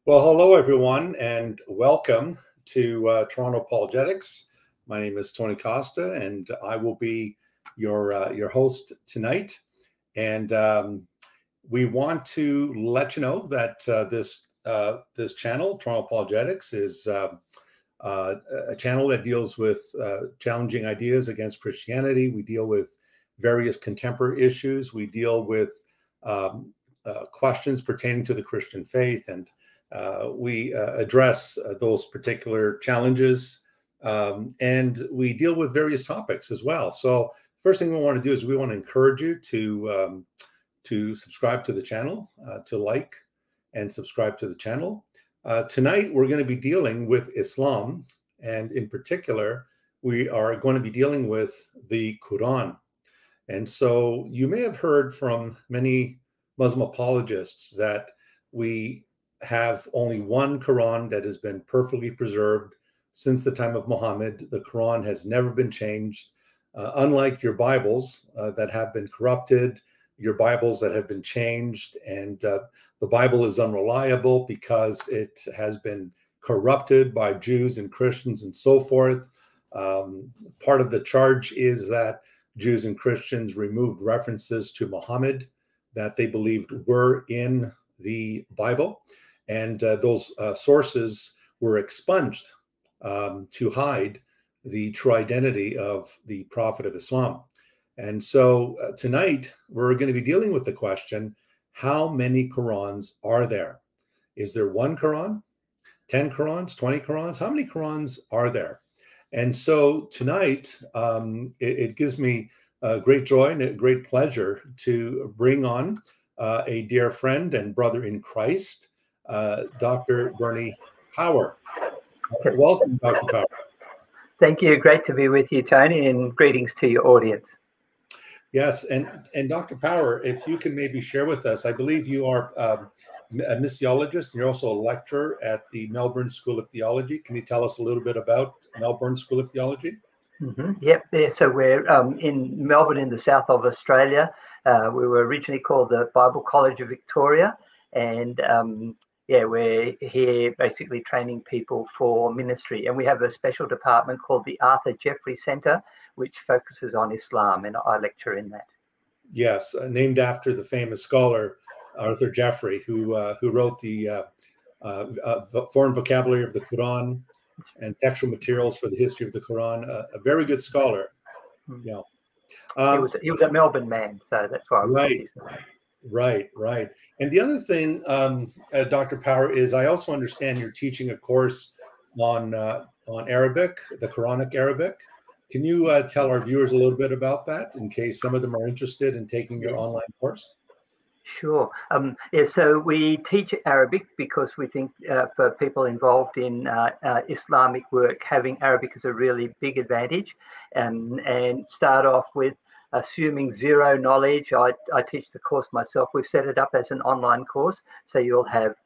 Well, hello everyone, and welcome to Toronto Apologetics. My name is Tony Costa, and I will be your host tonight. And we want to let you know that this channel, Toronto Apologetics, is a channel that deals with challenging ideas against Christianity. We deal with various contemporary issues. We deal with questions pertaining to the Christian faith, and we address those particular challenges, and we deal with various topics as well. So first thing we want to do is we want to encourage you to subscribe to the channel, to like and subscribe to the channel. Tonight, we're going to be dealing with Islam, and in particular, we are going to be dealing with the Quran. And so you may have heard from many Muslim apologists that we have only one Quran that has been perfectly preserved since the time of Muhammad. The Quran has never been changed. Unlike your Bibles that have been corrupted, your Bibles that have been changed, and the Bible is unreliable because it has been corrupted by Jews and Christians and so forth. Part of the charge is that Jews and Christians removed references to Muhammad that they believed were in the Bible, and those sources were expunged to hide the true identity of the Prophet of Islam. And so tonight, we're going to be dealing with the question, how many Qurans are there? Is there one Quran, 10 Qurans, 20 Qurans? How many Qurans are there? And so tonight, it gives me great joy and a great pleasure to bring on a dear friend and brother in Christ, Dr. Bernie Power. Welcome, Dr. Power. Thank you. Great to be with you, Tony, and greetings to your audience. Yes, and Dr. Power, if you can maybe share with us, I believe you are a missiologist, and you're also a lecturer at the Melbourne School of Theology. Can you tell us a little bit about Melbourne School of Theology? Yep. Yeah, so we're in Melbourne, in the south of Australia. We were originally called the Bible College of Victoria, and we're here basically training people for ministry. And we have a special department called the Arthur Jeffrey Centre, which focuses on Islam, and I lecture in that. Yes, named after the famous scholar Arthur Jeffrey, who wrote the foreign vocabulary of the Quran and textual materials for the history of the Quran. A very good scholar. Yeah, he was a Melbourne man, so that's why. Right. And the other thing, Dr. Power, is I also understand you're teaching a course on Arabic, the Quranic Arabic. Can you tell our viewers a little bit about that, in case some of them are interested in taking your online course? Sure. So we teach Arabic because we think for people involved in Islamic work, having Arabic is a really big advantage. And start off with assuming zero knowledge. I teach the course myself. We've set it up as an online course, so you'll have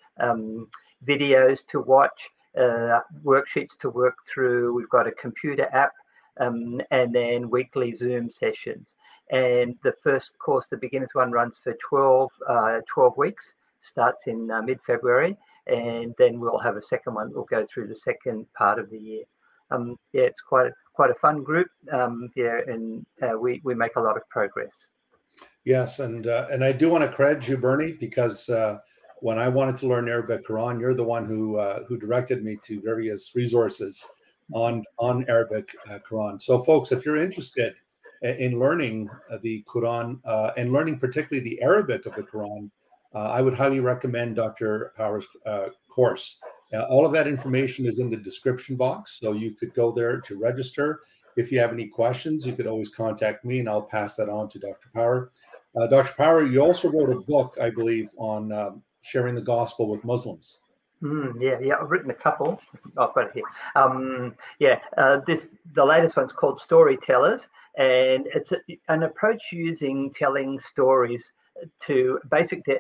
videos to watch, worksheets to work through. We've got a computer app, and then weekly Zoom sessions. And the first course, the beginner's one, runs for 12 weeks, starts in mid-February, and then we'll have a second one. We'll go through the second part of the year. It's quite a fun group, and we make a lot of progress. Yes, and I do want to credit you, Bernie, because when I wanted to learn Arabic Quran, you're the one who directed me to various resources on Arabic Quran. So, folks, if you're interested in learning the Quran and learning particularly the Arabic of the Quran, I would highly recommend Dr. Power's course. All of that information is in the description box, so you could go there to register. If you have any questions, you could always contact me, and I'll pass that on to Dr. Power. Dr. Power, you also wrote a book, I believe, on sharing the gospel with Muslims. Yeah, I've written a couple. I've got it here. The latest one's called Storytellers, and it's an approach using telling stories to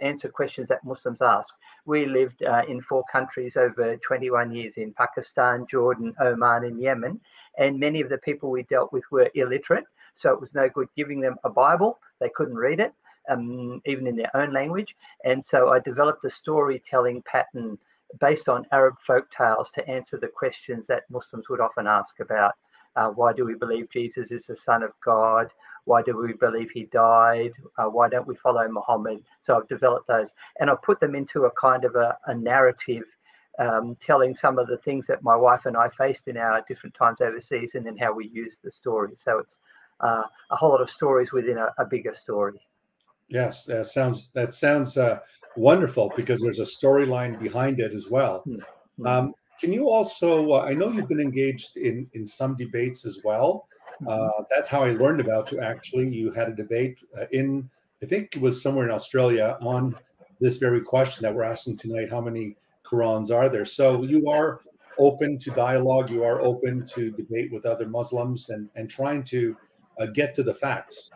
answer questions that Muslims ask. We lived in 4 countries over 21 years, in Pakistan, Jordan, Oman, and Yemen, and many of the people we dealt with were illiterate, so it was no good giving them a Bible. They couldn't read it, even in their own language. And so I developed a storytelling pattern based on Arab folk tales to answer the questions that Muslims would often ask about why do we believe Jesus is the Son of God? Why do we believe he died? Why don't we follow Muhammad? So I've developed those, and I've put them into a kind of a narrative, telling some of the things that my wife and I faced in our different times overseas, and then how we use the story. So it's a whole lot of stories within a bigger story. Yes, that sounds wonderful, because there's a storyline behind it as well. Can you also? I know you've been engaged in some debates as well. That's how I learned about you. Actually, you had a debate I think it was somewhere in Australia, on this very question that we're asking tonight: how many Qur'ans are there? So you are open to dialogue. You are open to debate with other Muslims, and trying to get to the facts.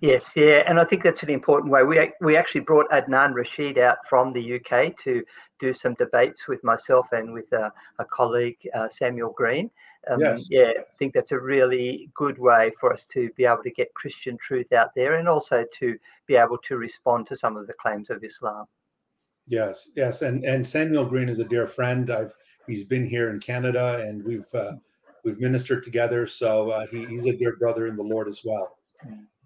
Yes, yeah, and I think that's an important way. We actually brought Adnan Rashid out from the UK to do some debates with myself and with a colleague, Samuel Green. Yes. Yeah, I think that's a really good way for us to be able to get Christian truth out there, and also to be able to respond to some of the claims of Islam. Yes, yes, and Samuel Green is a dear friend. He's been here in Canada, and we've ministered together. So he's a dear brother in the Lord as well.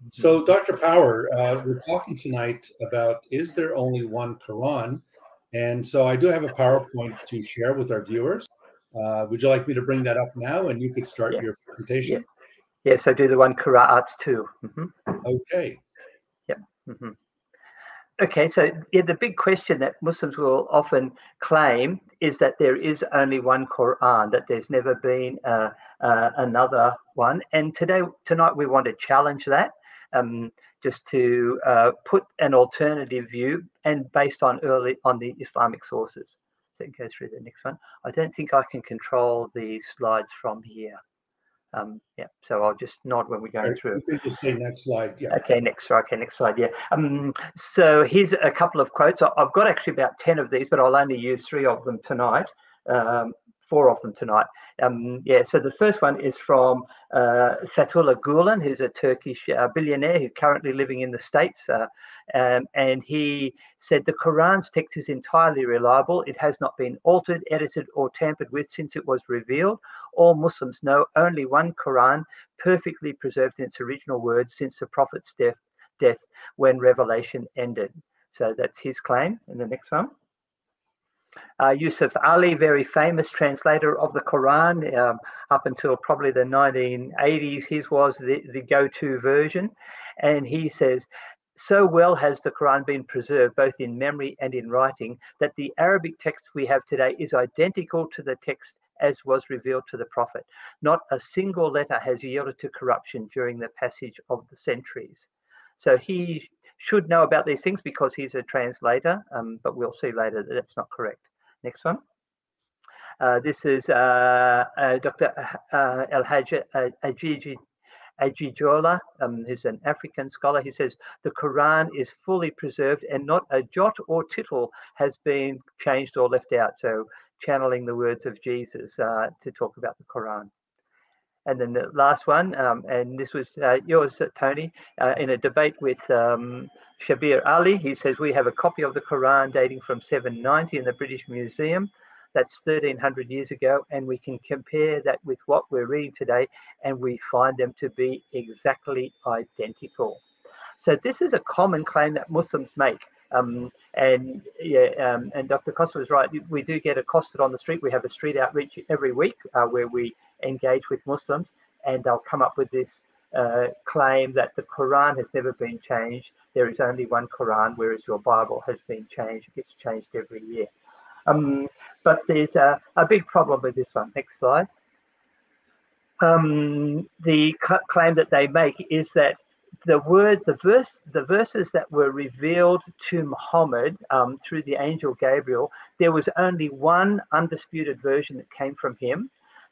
So, Dr. Power, we're talking tonight about, is there only one Quran? And so I do have a PowerPoint to share with our viewers. Would you like me to bring that up now, and you could start Yes, your yeah, presentation? yeah. So do the one Qur'ans too. Okay. Yeah. Okay, so yeah, the big question that Muslims will often claim is that there is only one Quran, that there's never been another one. And tonight we want to challenge that, just to put an alternative view, and based on the Islamic sources. So go through the next one. I don't think I can control the slides from here. Yeah, so I'll just nod when we're going through. You can just say next slide. Yeah. Okay, next slide. Yeah. So here's a couple of quotes. I've got actually about 10 of these, but I'll only use 3 of them tonight. 4 of them tonight. Yeah. So the first one is from Fethullah Gulen, who's a Turkish billionaire who's currently living in the States. And he said the Quran's text is entirely reliable. It has not been altered, edited, or tampered with since it was revealed. All Muslims know only one Quran, perfectly preserved in its original words since the Prophet's death when revelation ended. So that's his claim. And the next one. Yusuf Ali, very famous translator of the Quran, up until probably the 1980s, his was the go-to version. And he says, so well has the Quran been preserved, both in memory and in writing, that the Arabic text we have today is identical to the text as was revealed to the Prophet. Not a single letter has yielded to corruption during the passage of the centuries. So he should know about these things because he's a translator, but we'll see later that that's not correct. Next one. This is Dr. El-Hajj Ajijola, who's an African scholar. He says, the Quran is fully preserved and not a jot or tittle has been changed or left out. So channeling the words of Jesus to talk about the Quran. And then the last one, and this was yours, Tony, in a debate with Shabir Ali. He says, we have a copy of the Quran dating from 790 in the British Museum. That's 1,300 years ago. And we can compare that with what we're reading today, and we find them to be exactly identical. So this is a common claim that Muslims make. And Dr. Costa was right. We do get accosted on the street. We have a street outreach every week where we engage with Muslims, and they'll come up with this claim that the Quran has never been changed. There is only one Quran, whereas your Bible has been changed. It gets changed every year. But there's a big problem with this one. Next slide. The claim that they make is that the verses that were revealed to Muhammad through the angel Gabriel, there was only one undisputed version that came from him.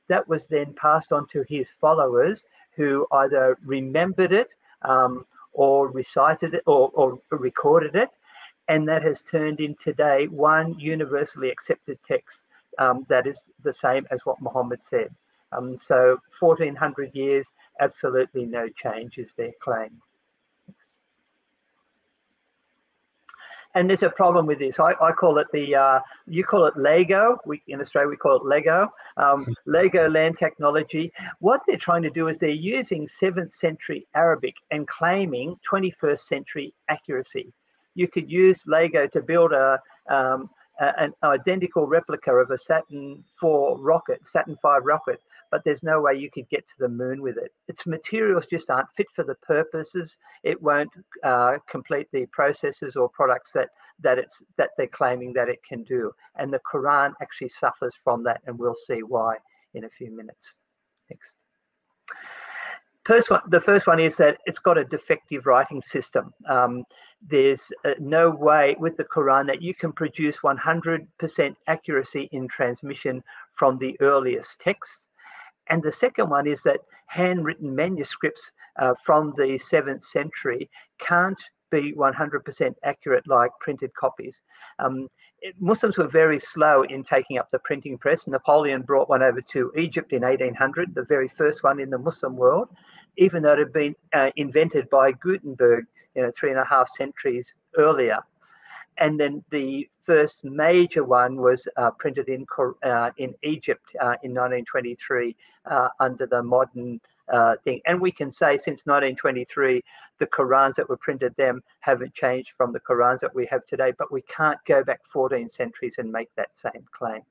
That was then passed on to his followers, who either remembered it or recited it or recorded it. And that has turned in today one universally accepted text that is the same as what Muhammad said. So 1,400 years, absolutely no change is their claim. And there's a problem with this. I call it the, you call it Lego. In Australia, we call it Lego. Lego land technology. What they're trying to do is they're using 7th century Arabic and claiming 21st century accuracy. You could use Lego to build an identical replica of a Saturn V rocket, but there's no way you could get to the moon with it. Its materials just aren't fit for the purposes. It won't complete the processes or products that they're claiming that it can do. And the Quran actually suffers from that, and we'll see why in a few minutes. Next. The first one is that it's got a defective writing system. There's no way with the Quran that you can produce 100% accuracy in transmission from the earliest texts. And the second one is that handwritten manuscripts from the 7th century can't be 100% accurate like printed copies. Muslims were very slow in taking up the printing press. Napoleon brought one over to Egypt in 1800, the very first one in the Muslim world, even though it had been invented by Gutenberg, 3.5 centuries earlier. And then the first major one was printed in Egypt in 1923 under the modern thing. And we can say since 1923, the Qurans that were printed then haven't changed from the Qurans that we have today, but we can't go back 14 centuries and make that same claim.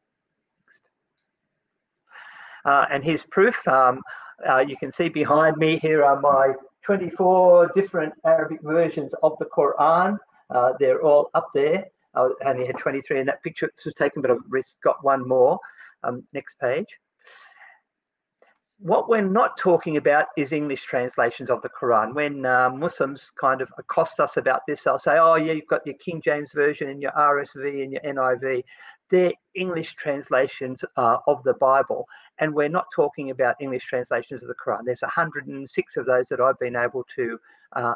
And here's proof. You can see behind me here are my 24 different Arabic versions of the Quran. They're all up there. I only had 23 in that picture. It was taken, but I've got one more. Next page. What we're not talking about is English translations of the Quran. When Muslims kind of accost us about this, they'll say, oh, yeah, you've got your King James Version and your RSV and your NIV. They're English translations of the Bible. And we're not talking about English translations of the Quran. There's 106 of those that I've been able to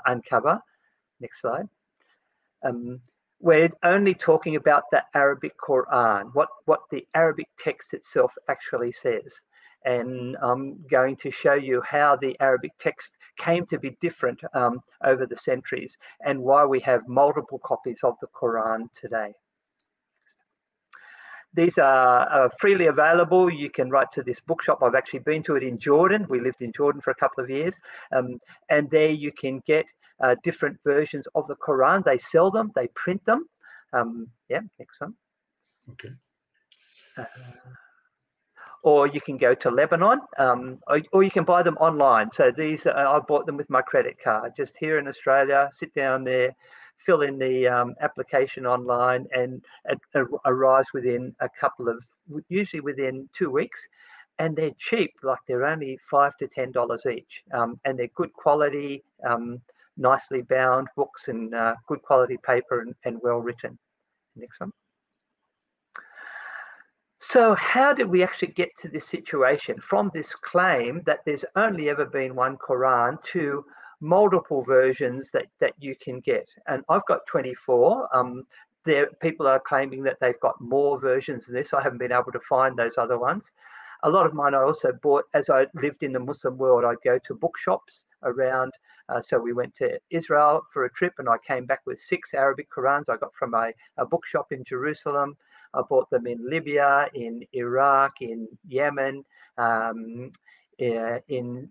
uncover. Next slide. We're only talking about the Arabic Quran, what the Arabic text itself actually says. And I'm going to show you how the Arabic text came to be different over the centuries and why we have multiple copies of the Quran today. These are freely available. You can write to this bookshop. I've actually been to it in Jordan. We lived in Jordan for a couple of years. And there you can get different versions of the Quran. They sell them, they print them. Yeah, next one. Okay. Or you can go to Lebanon, or you can buy them online. So these, I bought them with my credit card. Just here in Australia, sit down there, fill in the application online, and it arrives within a couple of, usually within 2 weeks. And they're cheap, like they're only $5 to $10 each. And they're good quality, nicely bound books and good quality paper and well written. Next one. So how did we actually get to this situation from this claim that there's only ever been one Quran to multiple versions that you can get? And I've got 24. People are claiming that they've got more versions than this. I haven't been able to find those other ones. A lot of mine I also bought as I lived in the Muslim world. I'd go to bookshops around. So we went to Israel for a trip and I came back with 6 Arabic Qurans I got from a bookshop in Jerusalem. I bought them in Libya, in Iraq, in Yemen, in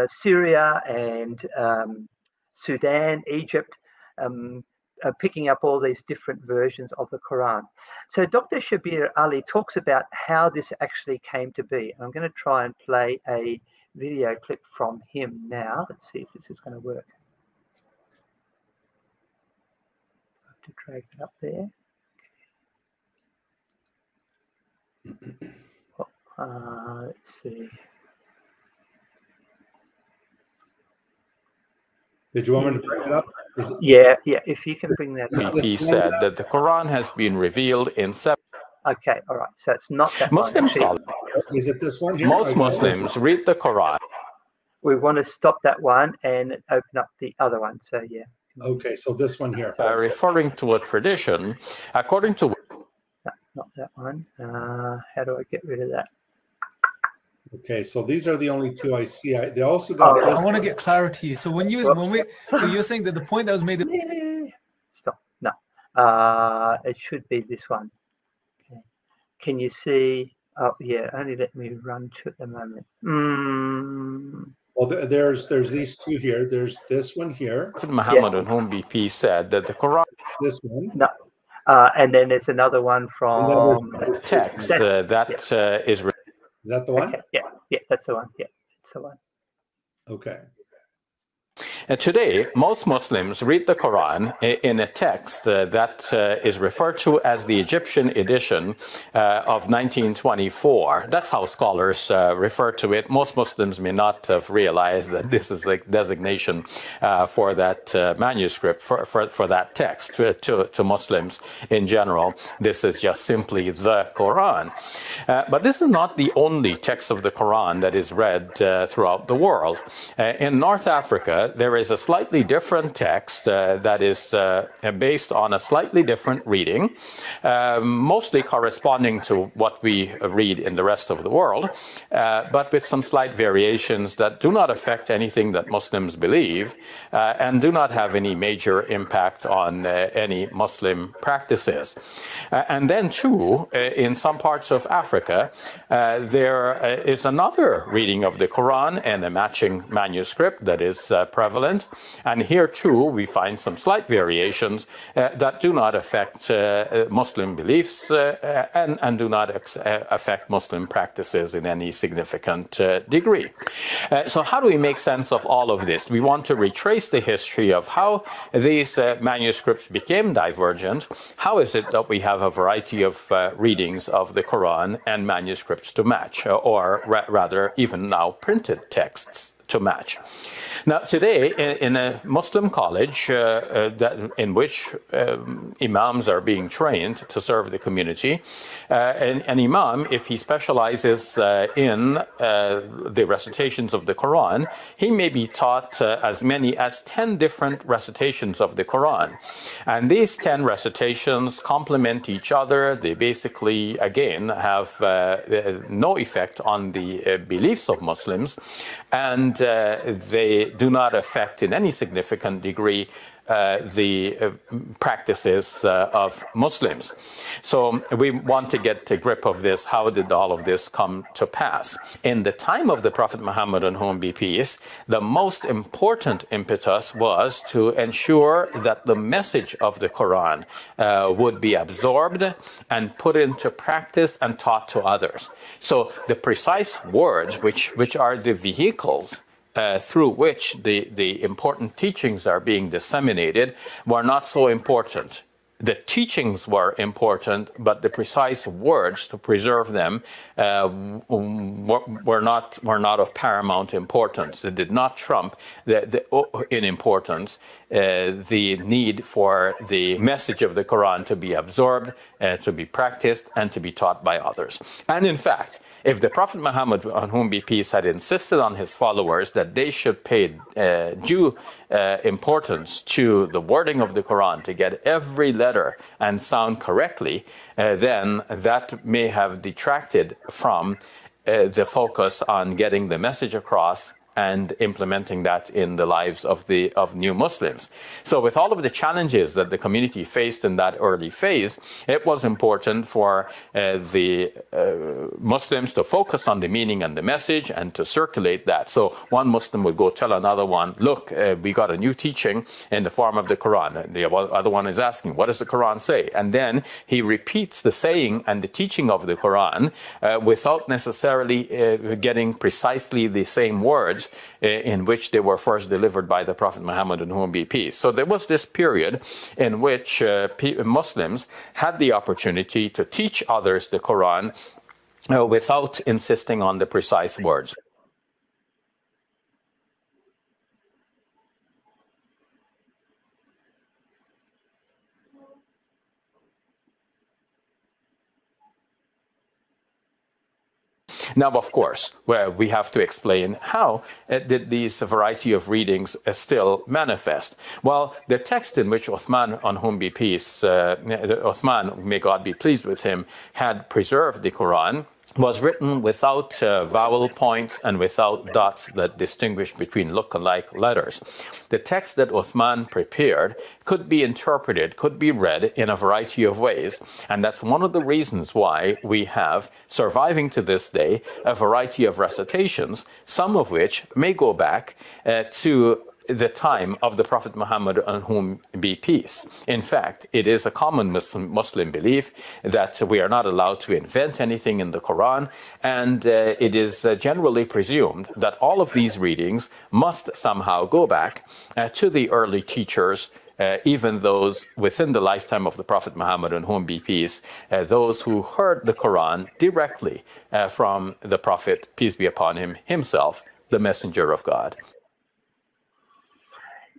Syria and Sudan, Egypt, picking up all these different versions of the Quran. So Dr. Shabir Ali talks about how this actually came to be. I'm going to try and play a video clip from him now. Let's see if this is going to work. I have to drag it up there. Let's see. Did you want me to bring it up? Yeah, if you can bring that up. He said that the Quran has been revealed in 7. Okay, all right. So it's not that Muslim scholars. Is it this one here? Most Muslims read the Quran. We want to stop that one and open up the other one. So yeah. Okay, so this one here. Referring to a tradition, according to. No, not that one. How do I get rid of that? Okay, so these are the only 2 I see. They also got. I want to get clarity. So so you're saying that the point that was made. Stop. No. It should be this one. Okay. Can you see? Oh, yeah, only let me run to at the moment. Well, there's these two here. There's this one here. Prophet Muhammad, on whom be peace, said that the Quran This one. No. And then there's another one from text is. Is that the one? Okay, yeah, that's the one. Yeah, that's the one. Okay. Today, most Muslims read the Quran in a text that is referred to as the Egyptian edition of 1924. That's how scholars refer to it. Most Muslims may not have realized that this is the designation for that manuscript, for that text to Muslims in general. This is just simply the Quran. But this is not the only text of the Quran that is read throughout the world. In North Africa, there is a slightly different text that is based on a slightly different reading, mostly corresponding to what we read in the rest of the world, but with some slight variations that do not affect anything that Muslims believe and do not have any major impact on any Muslim practices. And then, too, in some parts of Africa, there is another reading of the Quran and a matching manuscript that is prevalent. And here, too, we find some slight variations that do not affect Muslim beliefs and do not affect Muslim practices in any significant degree. So how do we make sense of all of this? We want to retrace the history of how these manuscripts became divergent. How is it that we have a variety of readings of the Quran and manuscripts to match, or rather even now printed texts to match? Now, today, in a Muslim college in which imams are being trained to serve the community, an imam, if he specializes in the recitations of the Quran, he may be taught as many as 10 different recitations of the Quran. And these 10 recitations complement each other. They basically, again, have no effect on the beliefs of Muslims, and they do not affect in any significant degree the practices of Muslims. So we want to get a grip of this. How did all of this come to pass? In the time of the Prophet Muhammad, on whom be peace, the most important impetus was to ensure that the message of the Quran would be absorbed and put into practice and taught to others. So the precise words, which are the vehicles through which the important teachings are being disseminated, were not so important. The teachings were important, but the precise words to preserve them were not of paramount importance. They did not trump in importance the need for the message of the Quran to be absorbed, to be practiced, and to be taught by others. And in fact, if the Prophet Muhammad, on whom be peace, had insisted on his followers that they should pay due importance to the wording of the Quran, to get every letter and sound correctly, then that may have detracted from the focus on getting the message across and implementing that in the lives of new Muslims. So with all of the challenges that the community faced in that early phase, it was important for the Muslims to focus on the meaning and the message and to circulate that. So one Muslim would go tell another one, look, we got a new teaching in the form of the Quran. And the other one is asking, what does the Quran say? And then he repeats the saying and the teaching of the Quran without necessarily getting precisely the same words in which they were first delivered by the Prophet Muhammad, on whom be peace. So there was this period in which Muslims had the opportunity to teach others the Quran without insisting on the precise words. Now, of course, we have to explain how did these variety of readings still manifest. Well, the text in which Uthman, on whom be peace, Uthman, may God be pleased with him, had preserved the Quran was written without vowel points and without dots that distinguish between look-alike letters. The text that Uthman prepared could be interpreted, could be read in a variety of ways, and that's one of the reasons why we have, surviving to this day, a variety of recitations, some of which may go back to the time of the Prophet Muhammad, on whom be peace. In fact, it is a common Muslim belief that we are not allowed to invent anything in the Quran, and it is generally presumed that all of these readings must somehow go back to the early teachers, even those within the lifetime of the Prophet Muhammad, on whom be peace, those who heard the Quran directly from the Prophet, peace be upon him, himself, the messenger of God.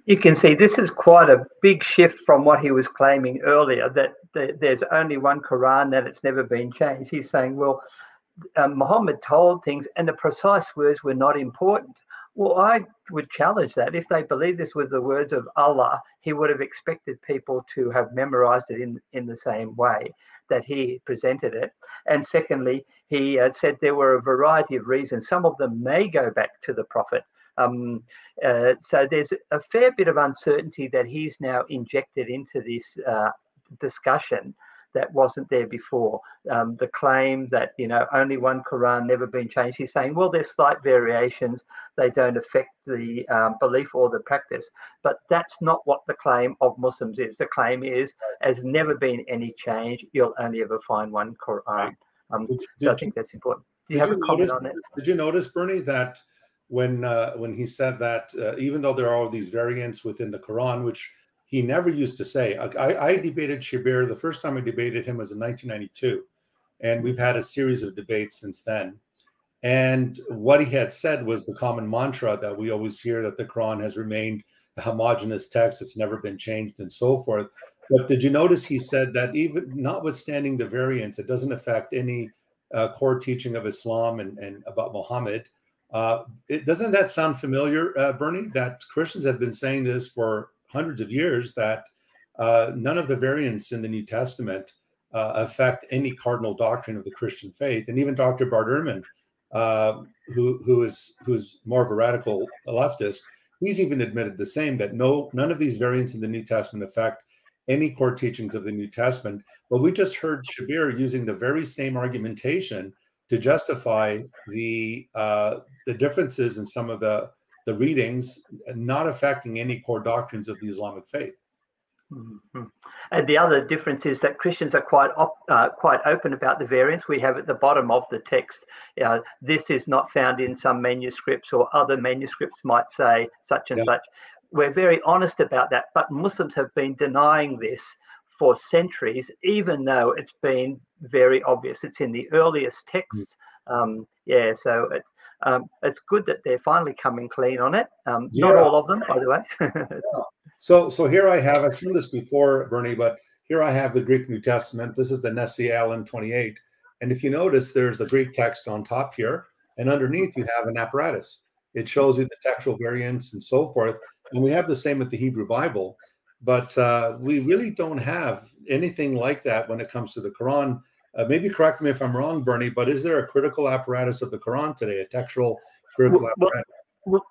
You can see this is quite a big shift from what he was claiming earlier, that there's only one Quran, that it's never been changed. He's saying, well, Muhammad told things and the precise words were not important. Well, I would challenge that. If they believe this was the words of Allah, he would have expected people to have memorized it in the same way that he presented it. And secondly, he said there were a variety of reasons. Some of them may go back to the Prophet. So there's a fair bit of uncertainty that he's now injected into this discussion that wasn't there before. The claim that, you know, only one Quran, never been changed. He's saying, well, there's slight variations. They don't affect the belief or the practice. But that's not what the claim of Muslims is. The claim is, there's never been any change. You'll only ever find one Quran. So I think that's important. Do you have a comment on that? Did you notice, Bernie, that when he said that even though there are all these variants within the Quran, which he never used to say. I debated Shabir. The first time I debated him was in 1992, and we've had a series of debates since then. And what he had said was the common mantra that we always hear, that the Quran has remained a homogeneous text, it's never been changed, and so forth. But did you notice he said that even notwithstanding the variants, it doesn't affect any core teaching of Islam and about Muhammad. Doesn't that sound familiar, Bernie? That Christians have been saying this for hundreds of years, that none of the variants in the New Testament affect any cardinal doctrine of the Christian faith. And even Dr. Bart Ehrman, who's more of a radical leftist, he's even admitted the same, that none of these variants in the New Testament affect any core teachings of the New Testament. But we just heard Shabir using the very same argumentation to justify the differences in some of the readings not affecting any core doctrines of the Islamic faith. Mm-hmm. And the other difference is that Christians are quite open about the variants. We have at the bottom of the text, this is not found in some manuscripts, or other manuscripts might say such and such. We're very honest about that, but Muslims have been denying this for centuries, even though it's been very obvious. It's in the earliest texts. So it's good that they're finally coming clean on it. Not all of them, by the way. So here I have, I've shown this before, Bernie, but here I have the Greek New Testament. This is the Nessie Allen 28. And if you notice, there's the Greek text on top here, and underneath you have an apparatus. It shows you the textual variants and so forth. And we have the same with the Hebrew Bible. But we really don't have anything like that when it comes to the Quran. Maybe correct me if I'm wrong, Bernie, but is there a critical apparatus of the Quran today, a textual critical apparatus?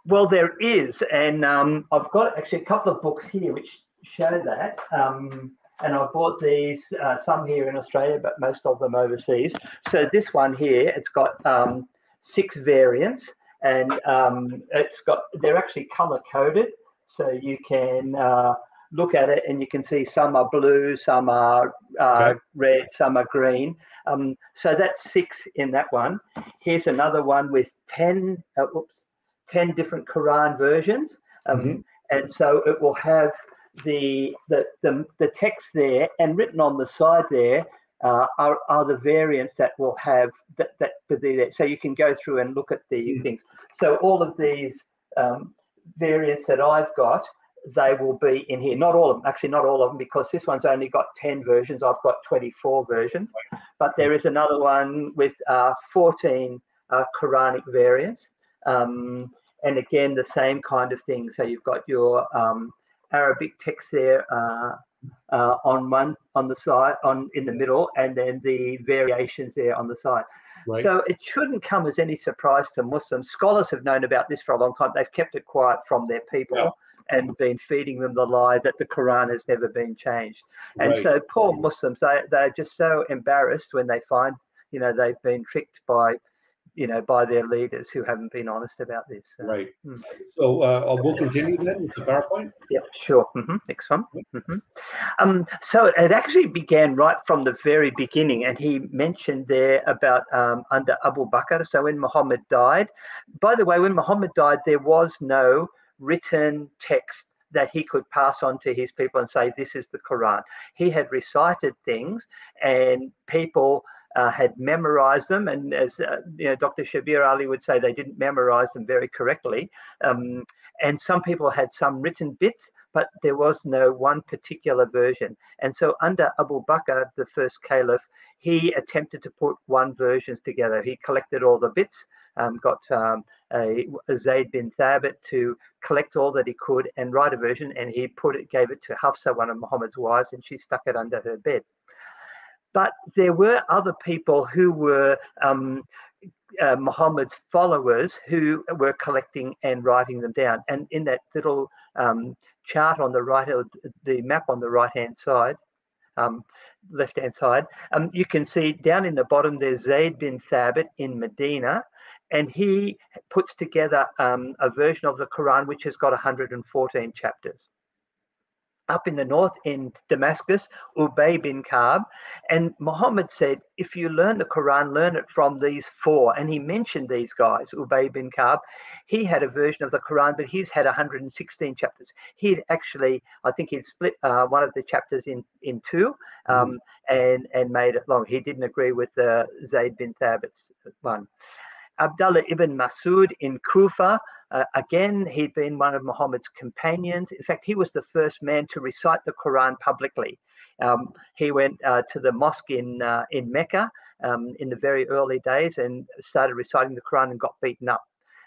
Well, there is. And I've got actually a couple of books here which show that. And I bought these, some here in Australia, but most of them overseas. So this one here, it's got 6 variants, and they're actually color coded. So you can look at it and you can see some are blue, some are red, some are green. So that's 6 in that one. Here's another one with 10 different Quran versions. And so it will have the text there, and written on the side there are the variants that will have that could be there. So you can go through and look at the things. So all of these variants that I've got, they will be in here. Not all of them, actually not all of them, because this one's only got 10 versions. I've got 24 versions. But there is another one with 14 Quranic variants. And again, the same kind of thing. So you've got your Arabic text there on the side, in the middle, and then the variations there on the side. Right. So it shouldn't come as any surprise to Muslims. Scholars have known about this for a long time. They've kept it quiet from their people and been feeding them the lie that the Quran has never been changed. And so poor Muslims, they're just so embarrassed when they find, they've been tricked by their leaders who haven't been honest about this. Right. So we'll continue then with the PowerPoint. Yeah, sure. Next one. So it actually began right from the very beginning, and he mentioned there about under Abu Bakr. So when Muhammad died, by the way, when Muhammad died, there was no written text that he could pass on to his people and say, this is the Quran. He had recited things, and people had memorized them, and as Dr. Shabir Ali would say, they didn't memorize them very correctly. And some people had some written bits, but there was no one particular version. And so under Abu Bakr, the first caliph, he attempted to put one versions together. He collected all the bits, got Zayd bin Thabit to collect all that he could and write a version, and he gave it to Hafsa, one of Muhammad's wives, and she stuck it under her bed. But there were other people who were Muhammad's followers who were collecting and writing them down. And in that little chart on the right, the map on the right-hand side, left-hand side, you can see down in the bottom there's Zayd bin Thabit in Medina, and he puts together a version of the Quran which has got 114 chapters. Up in the north in Damascus, Ubay bin Ka'b, and Muhammad said, if you learn the Quran, learn it from these four. And he mentioned these guys. Ubay bin Ka'b, he had a version of the Quran, but he's had 116 chapters. He'd actually, I think he'd split one of the chapters in two and made it long. He didn't agree with Zayd bin Thabit's one. Abdullah ibn Masud in Kufa, again, he'd been one of Muhammad's companions. In fact, he was the first man to recite the Quran publicly. He went to the mosque in Mecca in the very early days and started reciting the Quran and got beaten up.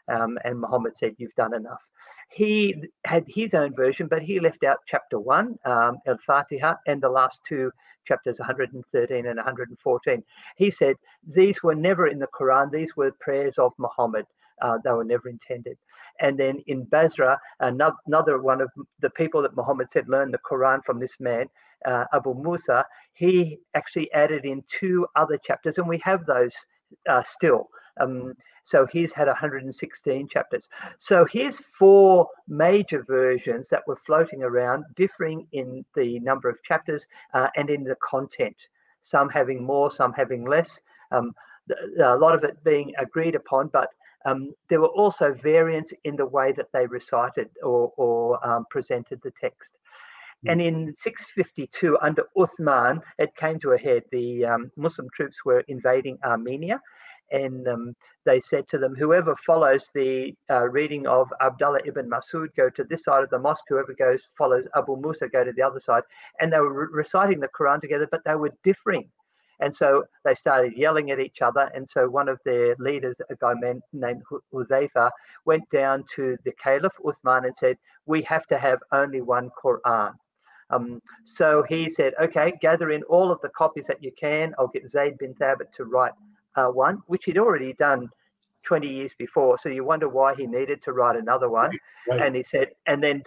And Muhammad said, you've done enough. He had his own version, but he left out chapter 1, Al-Fatiha, and the last two chapters 113 and 114. He said, these were never in the Quran. These were prayers of Muhammad. They were never intended. And then in Basra, another one of the people that Muhammad said learned the Quran from this man, Abu Musa, he actually added in 2 other chapters, and we have those still. So he's had 116 chapters. So here's 4 major versions that were floating around, differing in the number of chapters and in the content, some having more, some having less, a lot of it being agreed upon, but there were also variants in the way that they recited or presented the text. And in 652, under Uthman, it came to a head. The Muslim troops were invading Armenia, and they said to them, whoever follows the reading of Abdullah ibn Masud, go to this side of the mosque. Whoever follows Abu Musa, go to the other side. And they were reciting the Quran together, but they were differing. And so they started yelling at each other. And so one of their leaders, a guy named Hudhayfa, went down to the Caliph Uthman and said, we have to have only one Quran. So he said, okay, gather in all of the copies that you can. I'll get Zayd bin Thabit to write one, which he'd already done 20 years before. So you wonder why he needed to write another one. Right. And he said, and then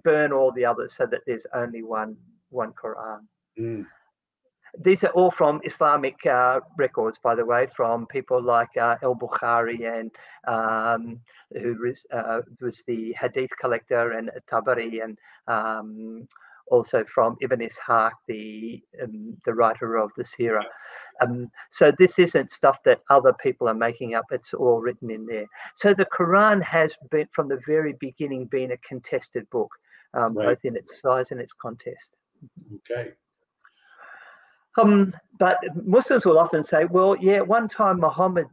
burn all the others so that there's only one Quran. These are all from Islamic records, by the way, from people like al-Bukhari and who was the hadith collector, and Tabari, and also from Ibn Ishaq, the writer of the Sirah. So this isn't stuff that other people are making up. It's all written in there. So the Quran has been, from the very beginning, been a contested book, both in its size and its context. Okay. But Muslims will often say, well, yeah, one time Muhammad,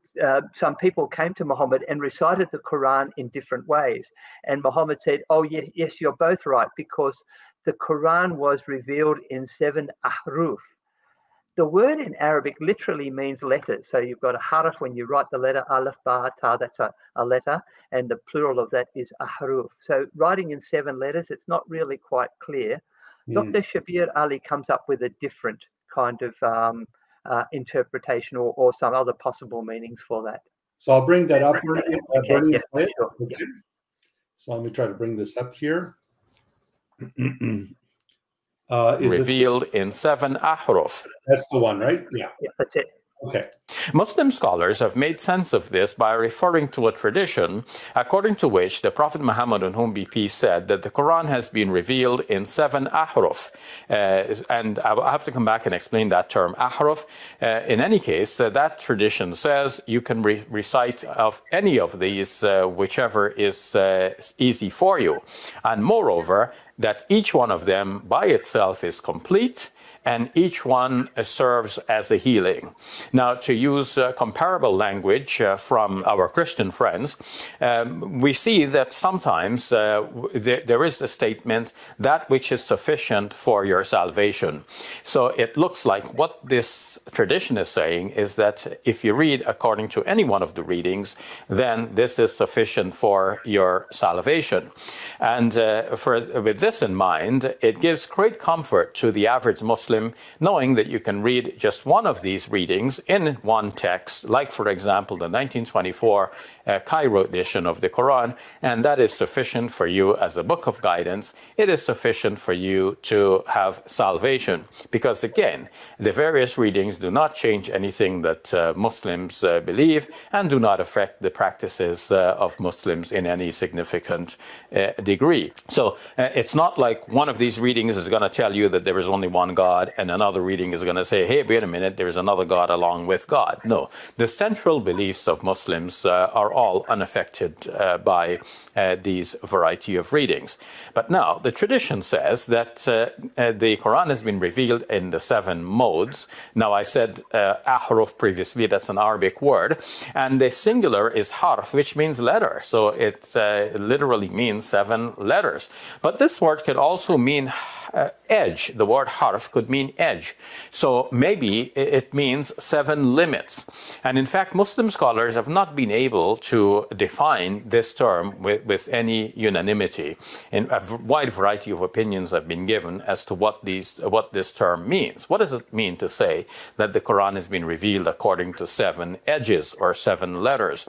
some people came to Muhammad and recited the Quran in different ways. And Muhammad said, oh, yes, you're both right, because the Quran was revealed in 7 ahruf. The word in Arabic literally means letters. So you've got a harf when you write the letter, alif, ba, ta, that's a letter. And the plural of that is ahruf. So writing in 7 letters, it's not really quite clear. Dr. Shabir Ali comes up with a different kind of interpretation or some other possible meanings for that. So I'll bring that up. Bernie, Yeah, sure. okay. So let me try to bring this up here. Revealed in 7 ahruf. That's the one, right? Yeah. Yeah, that's it. Okay. Muslim scholars have made sense of this by referring to a tradition according to which the Prophet Muhammad, on whom be peace, said that the Quran has been revealed in 7 ahruf. And I have to come back and explain that term, ahruf. In any case, that tradition says you can recite of any of these, whichever is easy for you. And moreover, that each one of them by itself is complete, and each one serves as a healing. Now, to use comparable language from our Christian friends, we see that sometimes there is the statement, that which is sufficient for your salvation. So it looks like what this tradition is saying is that if you read according to any one of the readings, then this is sufficient for your salvation. And with this in mind, it gives great comfort to the average Muslim knowing that you can read just one of these readings in one text, like, for example, the 1924 Cairo edition of the Quran, and that is sufficient for you as a book of guidance. It is sufficient for you to have salvation, because, again, the various readings do not change anything that Muslims believe and do not affect the practices of Muslims in any significant degree. So it's not like one of these readings is going to tell you that there is only one God, and another reading is going to say, hey, wait a minute, there is another God along with God. No, the central beliefs of Muslims are all unaffected by these variety of readings. But now, the tradition says that the Quran has been revealed in the 7 modes. Now, I said ahruf previously, that's an Arabic word, and the singular is harf, which means letter. So it literally means 7 letters. But this word could also mean edge. The word harf could mean edge. So maybe it means 7 limits. And in fact, Muslim scholars have not been able to define this term with any unanimity. And a wide variety of opinions have been given as to what this term means. What does it mean to say that the Quran has been revealed according to 7 edges or 7 letters?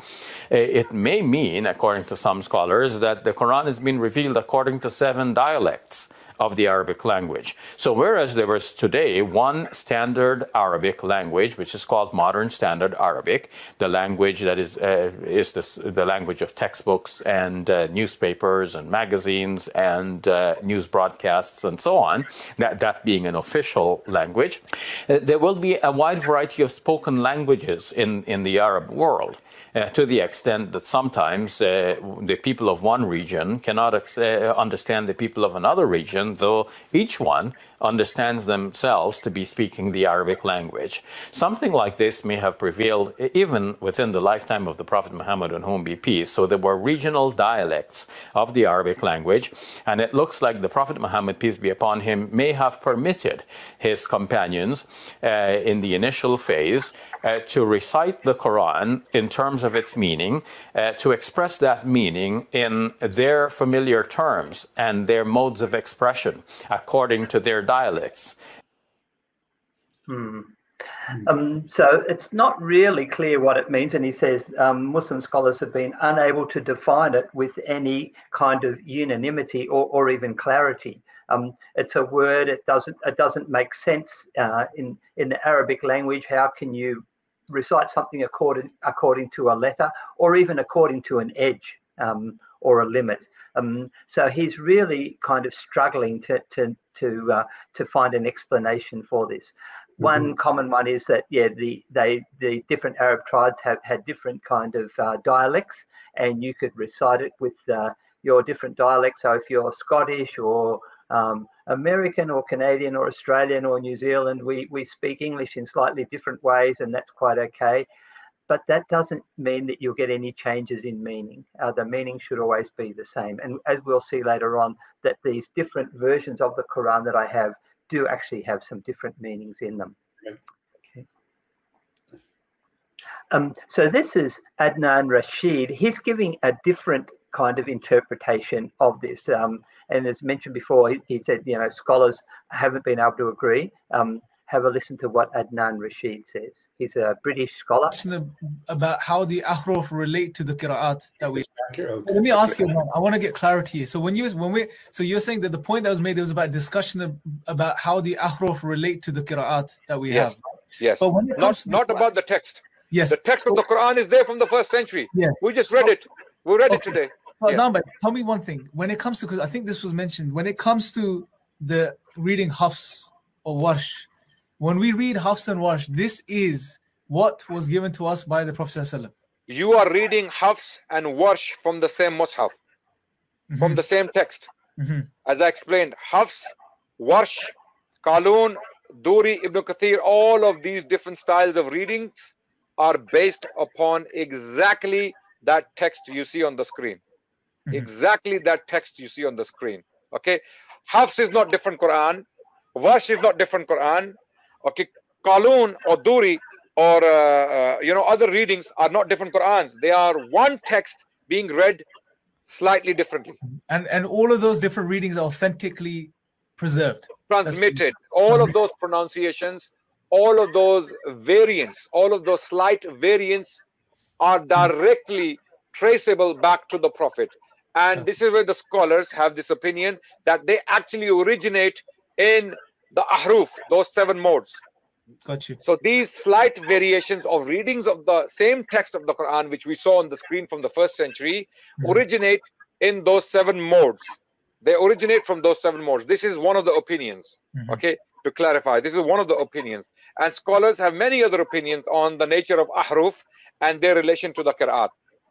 It may mean, according to some scholars, that the Quran has been revealed according to 7 dialects of the Arabic language. So whereas there was today one standard Arabic language, which is called Modern Standard Arabic, the language that is the language of textbooks and newspapers and magazines and news broadcasts and so on, that being an official language, there will be a wide variety of spoken languages in the Arab world. To the extent that sometimes the people of one region cannot understand the people of another region, though each one understands themselves to be speaking the Arabic language. Something like this may have prevailed even within the lifetime of the Prophet Muhammad, on whom be peace. So there were regional dialects of the Arabic language, and it looks like the Prophet Muhammad, peace be upon him, may have permitted his companions in the initial phase to recite the Quran in terms of its meaning, to express that meaning in their familiar terms and their modes of expression according to their dialects. So it's not really clear what it means, and he says Muslim scholars have been unable to define it with any kind of unanimity or even clarity. It's a word, it doesn't make sense in the Arabic language. How can you recite something according to a letter, or even according to an edge or a limit? So he's really kind of struggling to find an explanation for this. One common one is that the different Arab tribes have had different kind of dialects, and you could recite it with your different dialects. So if you're Scottish or American or Canadian or Australian or New Zealand, we speak English in slightly different ways, and that's quite okay. But that doesn't mean that you'll get any changes in meaning. The meaning should always be the same. And as we'll see later on, that these different versions of the Quran that I have do actually have some different meanings in them. Okay. So this is Adnan Rashid. He's giving a different kind of interpretation of this. And as mentioned before, he said, scholars haven't been able to agree. have a listen to what Adnan Rashid says. He's a British scholar. About how the ahruf relate to the qira'at that we. Okay. So let me ask you, I want to get clarity here. So so you're saying that the point that was made was about discussion about how the ahruf relate to the qira'at that we have. Yes. But when it comes not about the text. Yes. The text of the Quran is there from the 1st century. Yeah. We just read it. We read it today. So now, but tell me one thing. When it comes to, because I think this was mentioned, when it comes to the reading Hafs or Warsh, when we read Hafs and Warsh, this is what was given to us by the Prophet ﷺ. You are reading Hafs and Warsh from the same mushaf, from the same text. As I explained, Hafs, Warsh, Qalun, Duri, Ibn Kathir, all of these different styles of readings are based upon exactly that text you see on the screen. Exactly that text you see on the screen. Okay, Hafs is not different Quran, Warsh is not different Quran. Okay, Qalun or Duri or other readings are not different Qurans. They are one text being read slightly differently. And all of those different readings are authentically preserved, transmitted. All of those pronunciations, all of those variants, all of those slight variants are directly traceable back to the Prophet. And this is where the scholars have this opinion that they actually originate in the ahruf, those 7 modes. Got you. So these slight variations of readings of the same text of the Quran, which we saw on the screen from the 1st century, originate in those 7 modes. They originate from those 7 modes. This is one of the opinions. Okay, to clarify, this is one of the opinions. And scholars have many other opinions on the nature of ahruf and their relation to the qira'at.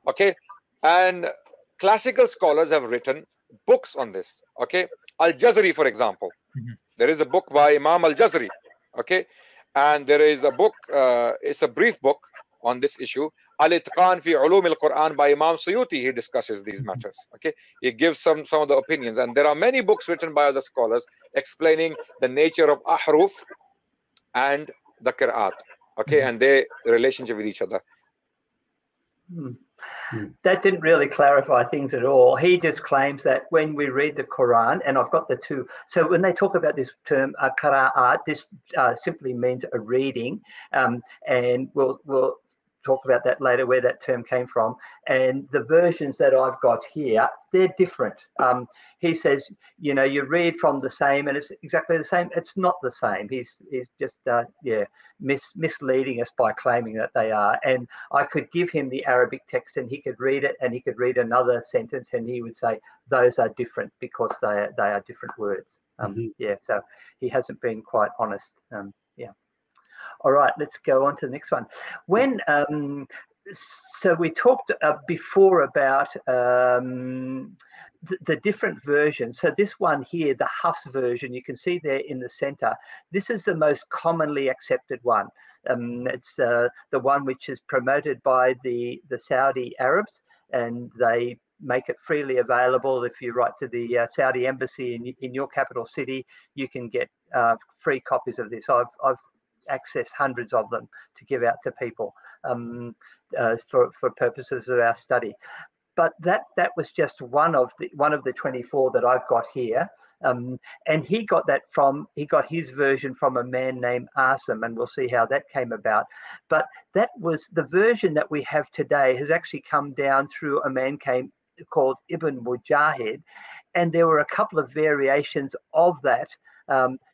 Okay, and classical scholars have written books on this. Okay, Al-Jazari, for example. There is a book by Imam Al-Jazari. Okay, and there is a book, it's a brief book on this issue, Al-Itqan fi Ulum al-Quran by Imam Suyuti. He discusses these matters. Okay, he gives some of the opinions, and there are many books written by other scholars explaining the nature of ahruf and the qira'at. Okay, and their relationship with each other. That didn't really clarify things at all. He just claims that when we read the Quran, and I've got the 2. So when they talk about this term qira'at, this simply means a reading, and we'll talk about that later, where that term came from. And the versions that I've got here, they're different. He says, you read from the same, and it's exactly the same. It's not the same. He's just misleading us by claiming that they are. And I could give him the Arabic text, and he could read it, and he could read another sentence, and he would say those are different because they are different words. So he hasn't been quite honest. All right, let's go on to the next one. When so we talked before about the different versions. So this one here, the Hafs version, you can see there in the center. This is the most commonly accepted one. It's the one which is promoted by the Saudi Arabs, and they make it freely available. If you write to the Saudi embassy in your capital city, you can get free copies of this. I've accessed hundreds of them to give out to people for purposes of our study. But that was just one of the 24 that I've got here, and he got his version from a man named Asim, and we'll see how that came about. But that was the version that we have today has actually come down through a man called Ibn Mujahid, and there were a couple of variations of that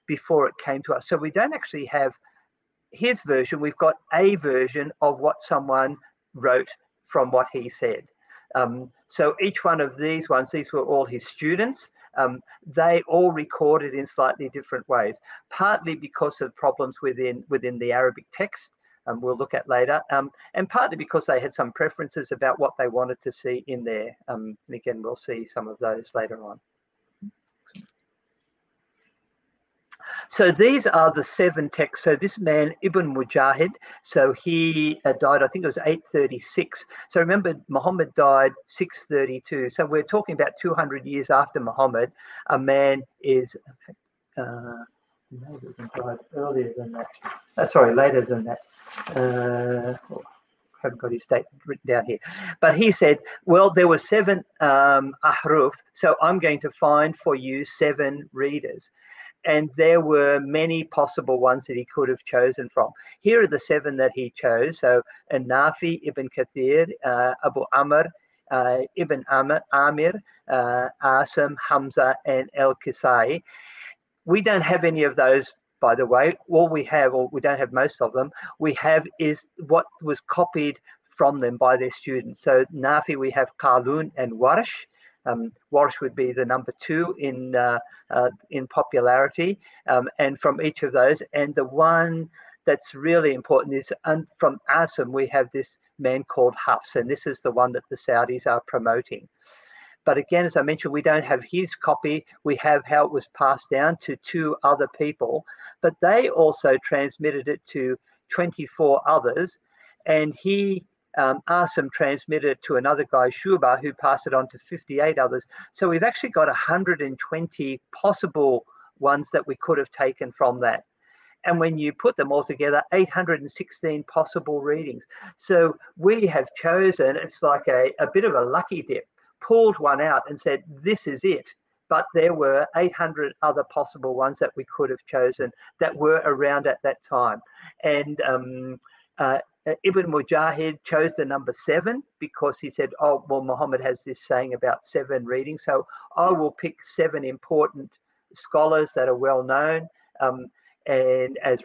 before it came to us. So we don't actually have his version. We've got a version of what someone wrote from what he said. So each one of these ones, these were all his students. They all recorded in slightly different ways, partly because of problems within the Arabic text, we'll look at later, and partly because they had some preferences about what they wanted to see in there. And again, we'll see some of those later on. So these are the 7 texts. So this man, Ibn Mujahid, so he died, I think it was 836. So remember, Muhammad died 632. So we're talking about 200 years after Muhammad. A man is, maybe he died earlier than that. Sorry, later than that. Haven't got his date written down here. But he said, well, there were 7 ahruf, so I'm going to find for you 7 readers. And there were many possible ones that he could have chosen from. Here are the 7 that he chose. So Nafi, Ibn Kathir, Abu Amr, Ibn Amir, Asim, Hamza, and Al-Kisai. We don't have any of those, by the way. All we have, or we don't have most of them, we have is what was copied from them by their students. So Nafi, we have Qalun and Warsh. Warsh would be the number 2 in popularity, and from each of those. And the one that's really important is from Asim, we have this man called Hafs, and this is the one that the Saudis are promoting. But again, as I mentioned, we don't have his copy. We have how it was passed down to 2 other people, but they also transmitted it to 24 others, and Asim transmitted it to another guy, Shuba, who passed it on to 58 others. So we've actually got 120 possible ones that we could have taken from that. And when you put them all together, 816 possible readings. So we have chosen, it's like a bit of a lucky dip, pulled one out and said, this is it. But there were 800 other possible ones that we could have chosen that were around at that time. And Ibn Mujahid chose the number 7 because he said, oh, well, Muhammad has this saying about 7 readings. So I will pick 7 important scholars that are well known and as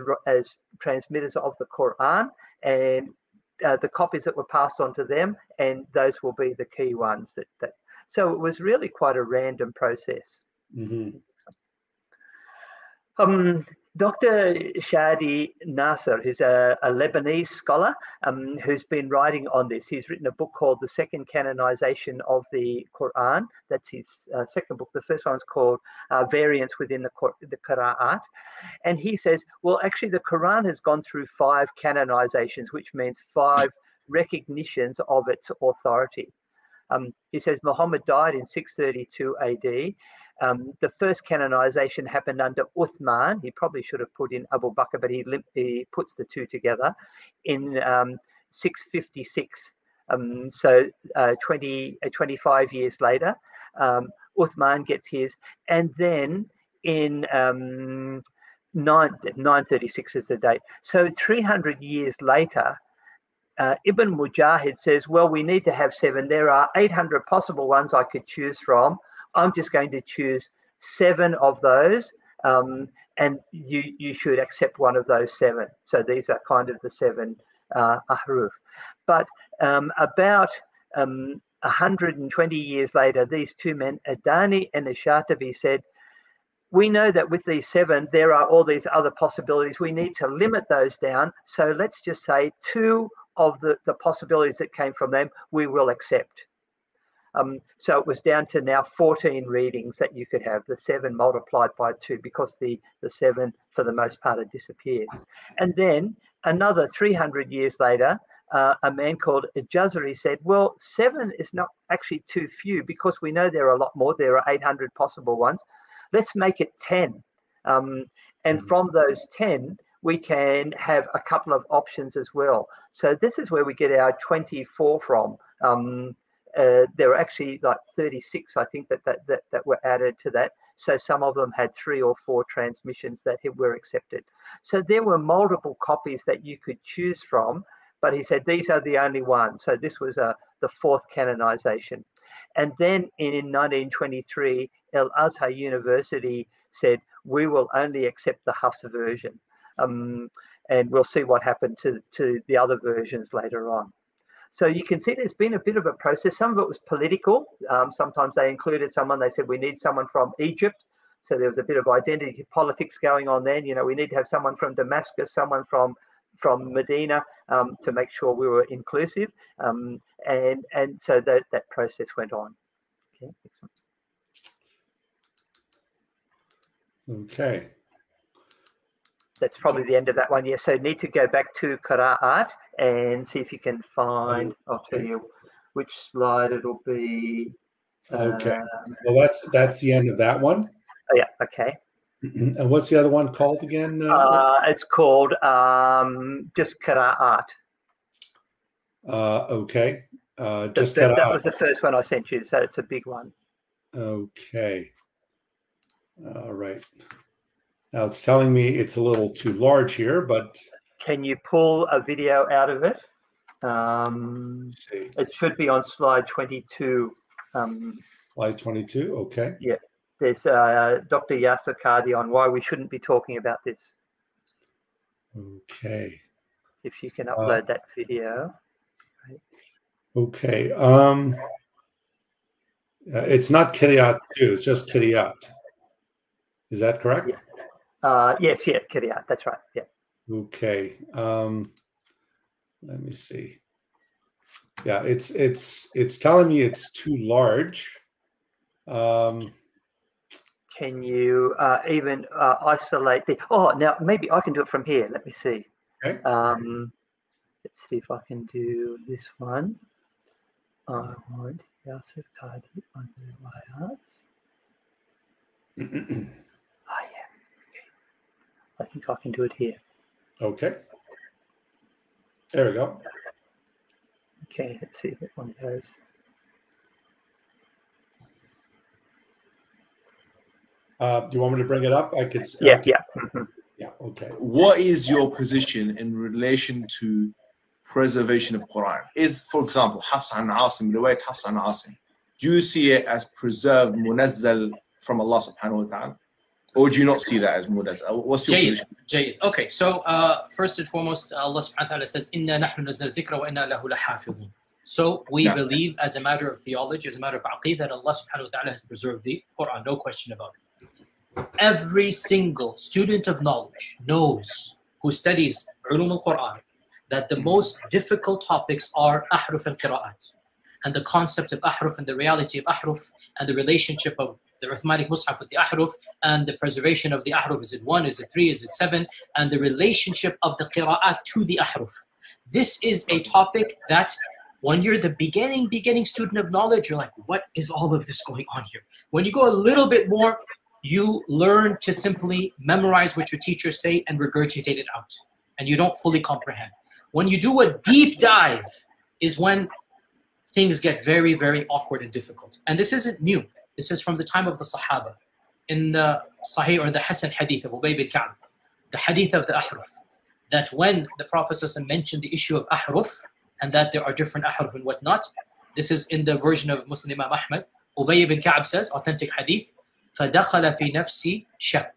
transmitters of the Quran, and the copies that were passed on to them, and those will be the key ones. So it was really quite a random process. Mm-hmm. Dr. Shadi Nasser, who's a Lebanese scholar who's been writing on this. He's written a book called The Second Canonization of the Quran. That's his second book. The first one's called Variants Within the Qira'at. And he says, well, actually, the Quran has gone through 5 canonizations, which means 5 recognitions of its authority. He says Muhammad died in 632 AD. The first canonization happened under Uthman. He probably should have put in Abu Bakr, but he puts the 2 together in 656. So 25 years later, Uthman gets his. And then in 936 is the date. So 300 years later, Ibn Mujahid says, well, we need to have 7. There are 800 possible ones I could choose from. I'm just going to choose 7 of those, and you should accept one of those 7. So these are kind of the 7 ahruf. But about 120 years later, these 2 men, Adani and Ashatabi, said, we know that with these 7, there are all these other possibilities. We need to limit those down. So let's just say 2 of the possibilities that came from them, we will accept. So it was down to now 14 readings that you could have, the 7 multiplied by 2, because the 7, for the most part, had disappeared. And then another 300 years later, a man called Jazari said, well, 7 is not actually too few because we know there are a lot more. There are 800 possible ones. Let's make it 10. And from those 10, we can have a couple of options as well. So this is where we get our 24 from. There were actually like 36, I think, that were added to that. So some of them had 3 or 4 transmissions that were accepted. So there were multiple copies that you could choose from, but he said these are the only ones. So this was the 4th canonization. And then in 1923, Al Azhar University said, we will only accept the Hafs version. And we'll see what happened to the other versions later on. So you can see there's been a bit of a process. Some of it was political. Sometimes they included someone, they said, we need someone from Egypt. So there was a bit of identity politics going on then. You know, we need to have someone from Damascus, someone from Medina to make sure we were inclusive. And so that process went on. Okay. That's probably the end of that one. Yeah, so need to go back to Qira'at and see if you can find, I'll tell you which slide it'll be. Okay. Well, that's the end of that one. Oh, yeah, okay. And what's the other one called again? It's called just Qira'at. Okay. Just that Qira'at. was the first one I sent you, so it's a big one. Okay. All right. Now it's telling me it's a little too large here, but can you pull a video out of it? It should be on slide 22. Slide 22, okay. Yeah, there's Dr. Yasser Qadi on why we shouldn't be talking about this. Okay. If you can upload that video. Right. Okay. It's not Kiryat too, it's just Kiryat. Is that correct? Yeah. Yes, yeah, Kiryat, that's right, yeah. Okay. Let me see. Yeah, it's telling me it's too large. Can you even isolate the? Oh, now maybe I can do it from here. Let me see. Okay. Let's see if I can do this one. I want Yasser Qadi on the riwayats. Oh yeah. Okay. I think I can do it here. Okay. There we go. Okay, let's see if that one goes. Do you want me to bring it up? I could. Yeah, okay. yeah. Yeah, okay. What is your position in relation to preservation of Quran? Is, for example, Hafs an Asim, riwayat Hafs an Asim, do you see it as preserved, munazzal from Allah subhanahu wa ta'ala? Or do you not see that as munazzal? What's your position? Jayyid. Okay, so first and foremost, Allah subhanahu wa ta'ala says, Inna nahnu nazzal dhikra wa inna lahu lahafidhun. So we believe, as a matter of theology, as a matter of aqeedah, that Allah subhanahu wa ta'ala has preserved the Quran, no question about it. Every single student of knowledge knows, who studies ulum al-Quran, that the most difficult topics are ahruf and qira'at, and the concept of ahruf and the reality of ahruf, and the relationship of the Uthmanic Mus'haf with the ahruf, and the preservation of the ahruf. Is it 1, is it 3, is it 7, and the relationship of the qira'at to the ahruf. This is a topic that when you're the beginning student of knowledge, you're like, what is all of this going on here? When you go a little bit more, you learn to simply memorize what your teachers say and regurgitate it out, and you don't fully comprehend. When you do a deep dive is when things get very, very awkward and difficult. And this isn't new. This is from the time of the Sahaba. In the Sahih or the Hasan Hadith of Ubay bin Ka'b, the Hadith of the Ahruf, that when the Prophet ﷺ mentioned the issue of Ahruf, and that there are different Ahruf and whatnot, this is in the version of Muslim Imam Ahmad. Ubay bin Ka'b says, authentic Hadith, فَدَخَلَ فِي نَفْسِي شَكٍّ.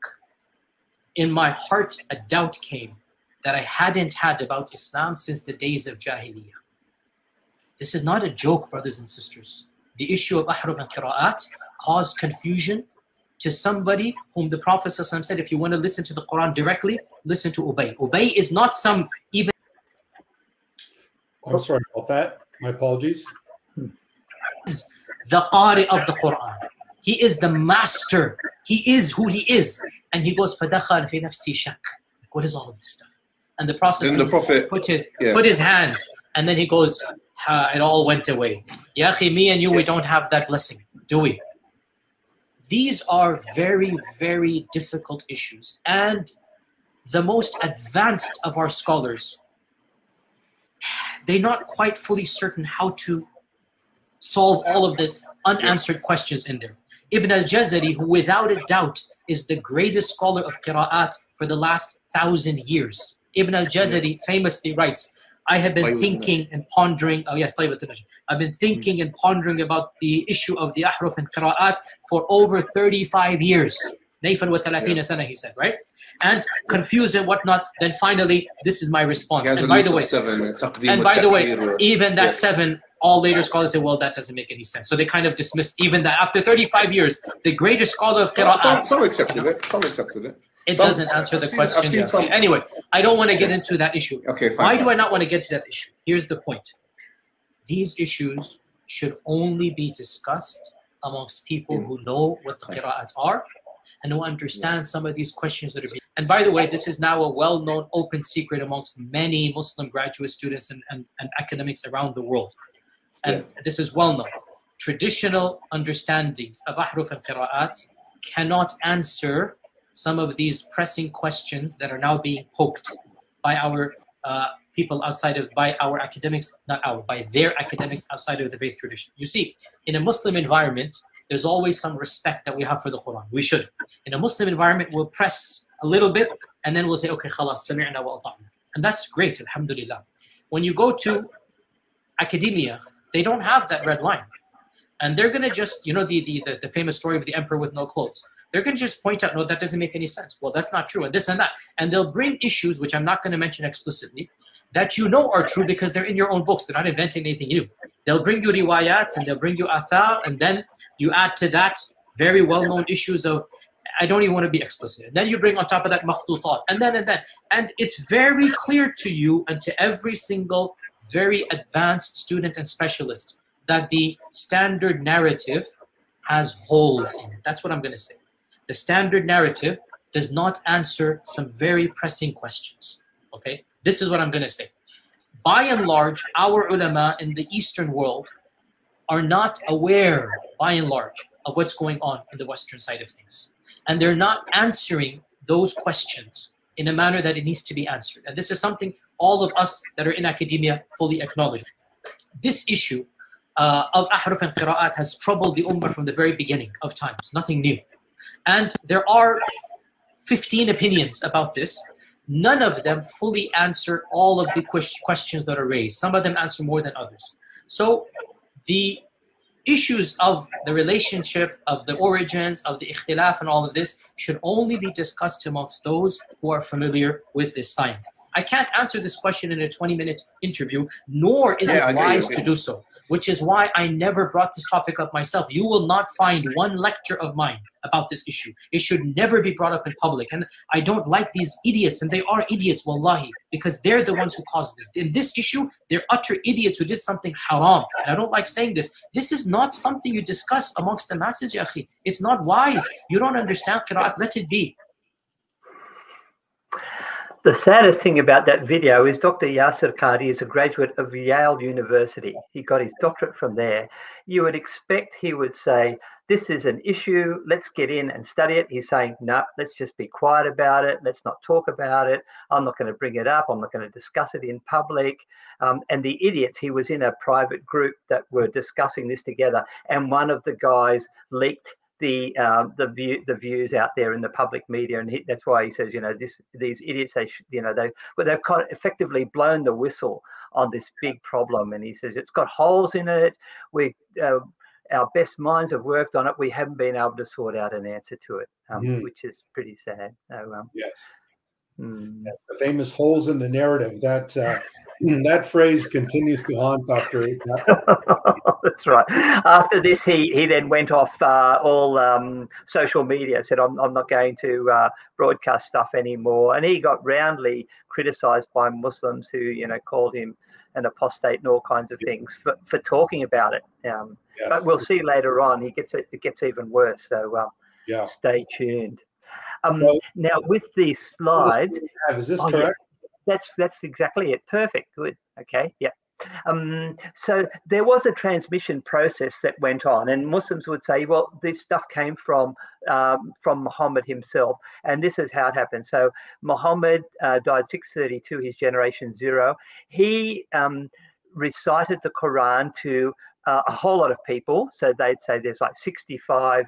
In my heart, a doubt came that I hadn't had about Islam since the days of Jahiliyyah. This is not a joke, brothers and sisters. The issue of ahruf and qira'at caused confusion to somebody whom the Prophet ﷺ said, if you want to listen to the Quran directly, listen to Ubay. Ubay is not some even... I'm sorry about that. My apologies. The Qari of the Quran. He is the master. He is who he is. And he goes, فَدَخَلْ فِي نَفْسِي شَكٍّ. What is all of this stuff? And the Prophet put his hand, and then he goes, it all went away. Ya akhi, me and you, we don't have that blessing, do we? These are very, very difficult issues. And the most advanced of our scholars, they're not quite fully certain how to solve all of the unanswered questions in there. Ibn al-Jazari, who without a doubt is the greatest scholar of qira'at for the last 1,000 years. Ibn al-Jazari famously writes, I have been thinking and pondering, I've been thinking and pondering about the issue of the ahruf and qira'at for over 35 years. Nayfan wa 30 sana, he said, right? And confused and whatnot, then finally, this is my response. And by the way, even that 7, all later scholars say, well, that doesn't make any sense. So they kind of dismissed even that. After 35 years, the greatest scholar of qira'at. Some accepted it. Some accepted it. It doesn't answer the question. Anyway, I don't want to get into that issue. Okay, fine. Why do I not want to get to that issue? Here's the point. These issues should only be discussed amongst people who know what the qira'at are and who understand some of these questions that are being... And by the way, this is now a well-known open secret amongst many Muslim graduate students and academics around the world. And this is well known. Traditional understandings of ahruf and qira'at cannot answer some of these pressing questions that are now being poked by our people outside of, by our academics, by their academics outside of the faith tradition. You see, in a Muslim environment, there's always some respect that we have for the Quran. We should. In a Muslim environment, we'll press a little bit, and then we'll say, okay, khalas, sami'na wa ata'na. And that's great, alhamdulillah. When you go to academia, they don't have that red line. And they're going to just, you know, the famous story of the emperor with no clothes. They're going to just point out, no, that doesn't make any sense. Well, that's not true, and this and that. And they'll bring issues, which I'm not going to mention explicitly, that you know are true because they're in your own books. They're not inventing anything new. They'll bring you riwayat, and they'll bring you athar, and then you add to that very well-known issues of, I don't even want to be explicit. And then you bring on top of that makhtutat, and then. And it's very clear to you and to every single very advanced student and specialist that the standard narrative has holes in it. That's what I'm going to say. The standard narrative does not answer some very pressing questions. Okay? This is what I'm going to say. By and large, our ulama in the Eastern world are not aware, by and large, of what's going on in the Western side of things. And they're not answering those questions in a manner that it needs to be answered. And this is something all of us that are in academia fully acknowledge. This issue of ahruf and qira'at has troubled the ummah from the very beginning of times, nothing new. And there are 15 opinions about this. None of them fully answer all of the questions that are raised. Some of them answer more than others. So the issues of the relationship, of the origins, of the ikhtilaf and all of this should only be discussed amongst those who are familiar with this science. I can't answer this question in a 20-minute interview, nor is it wise to do so, which is why I never brought this topic up myself. You will not find one lecture of mine about this issue. It should never be brought up in public. And I don't like these idiots, and they are idiots, wallahi, because they're the ones who caused this. In this issue, they're utter idiots who did something haram. And I don't like saying this. This is not something you discuss amongst the masses, ya akhi. It's not wise. You don't understand qira'at. Let it be. The saddest thing about that video is Dr. Yasir Qadi is a graduate of Yale University. He got his doctorate from there. You would expect he would say, this is an issue, let's get in and study it. He's saying, no, let's just be quiet about it. Let's not talk about it. I'm not going to bring it up. I'm not going to discuss it in public. And the idiots, he was in a private group that were discussing this together. And one of the guys leaked the views out there in the public media, and that's why he says, you know, these idiots, they've kind of effectively blown the whistle on this big problem, and he says it's got holes in it. Our best minds have worked on it. We haven't been able to sort out an answer to it, which is pretty sad. So, yes. Yes, the famous holes in the narrative. That phrase continues to haunt Dr. That's right. After this, he then went off all social media, said, I'm not going to broadcast stuff anymore. And he got roundly criticized by Muslims who, you know, called him an apostate and all kinds of things for talking about it. Yes. But we'll see later on, it gets even worse. So stay tuned. Now, with these slides, is this correct? Yeah, that's exactly it. Perfect. Good. Okay. Yeah. So there was a transmission process that went on, and Muslims would say, well, this stuff came from Muhammad himself, and this is how it happened. So Muhammad died 632, his generation 0. He recited the Quran to a whole lot of people. So they'd say there's like 65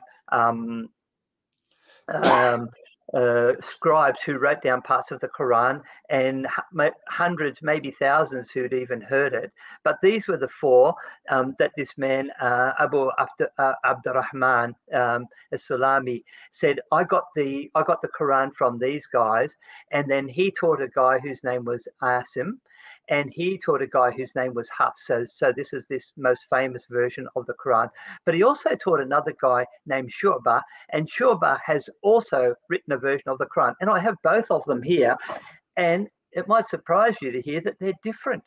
scribes who wrote down parts of the Quran, and hundreds, maybe thousands who'd even heard it. But these were the 4 that this man, Abu Abdurrahman as-Sulami, said, I got the Quran from these guys, and then he taught a guy whose name was Asim, and he taught a guy whose name was Hafs. So this is this most famous version of the Quran. But he also taught another guy named Shu'bah, and Shu'bah has also written a version of the Quran. And I have both of them here, and it might surprise you to hear that they're different.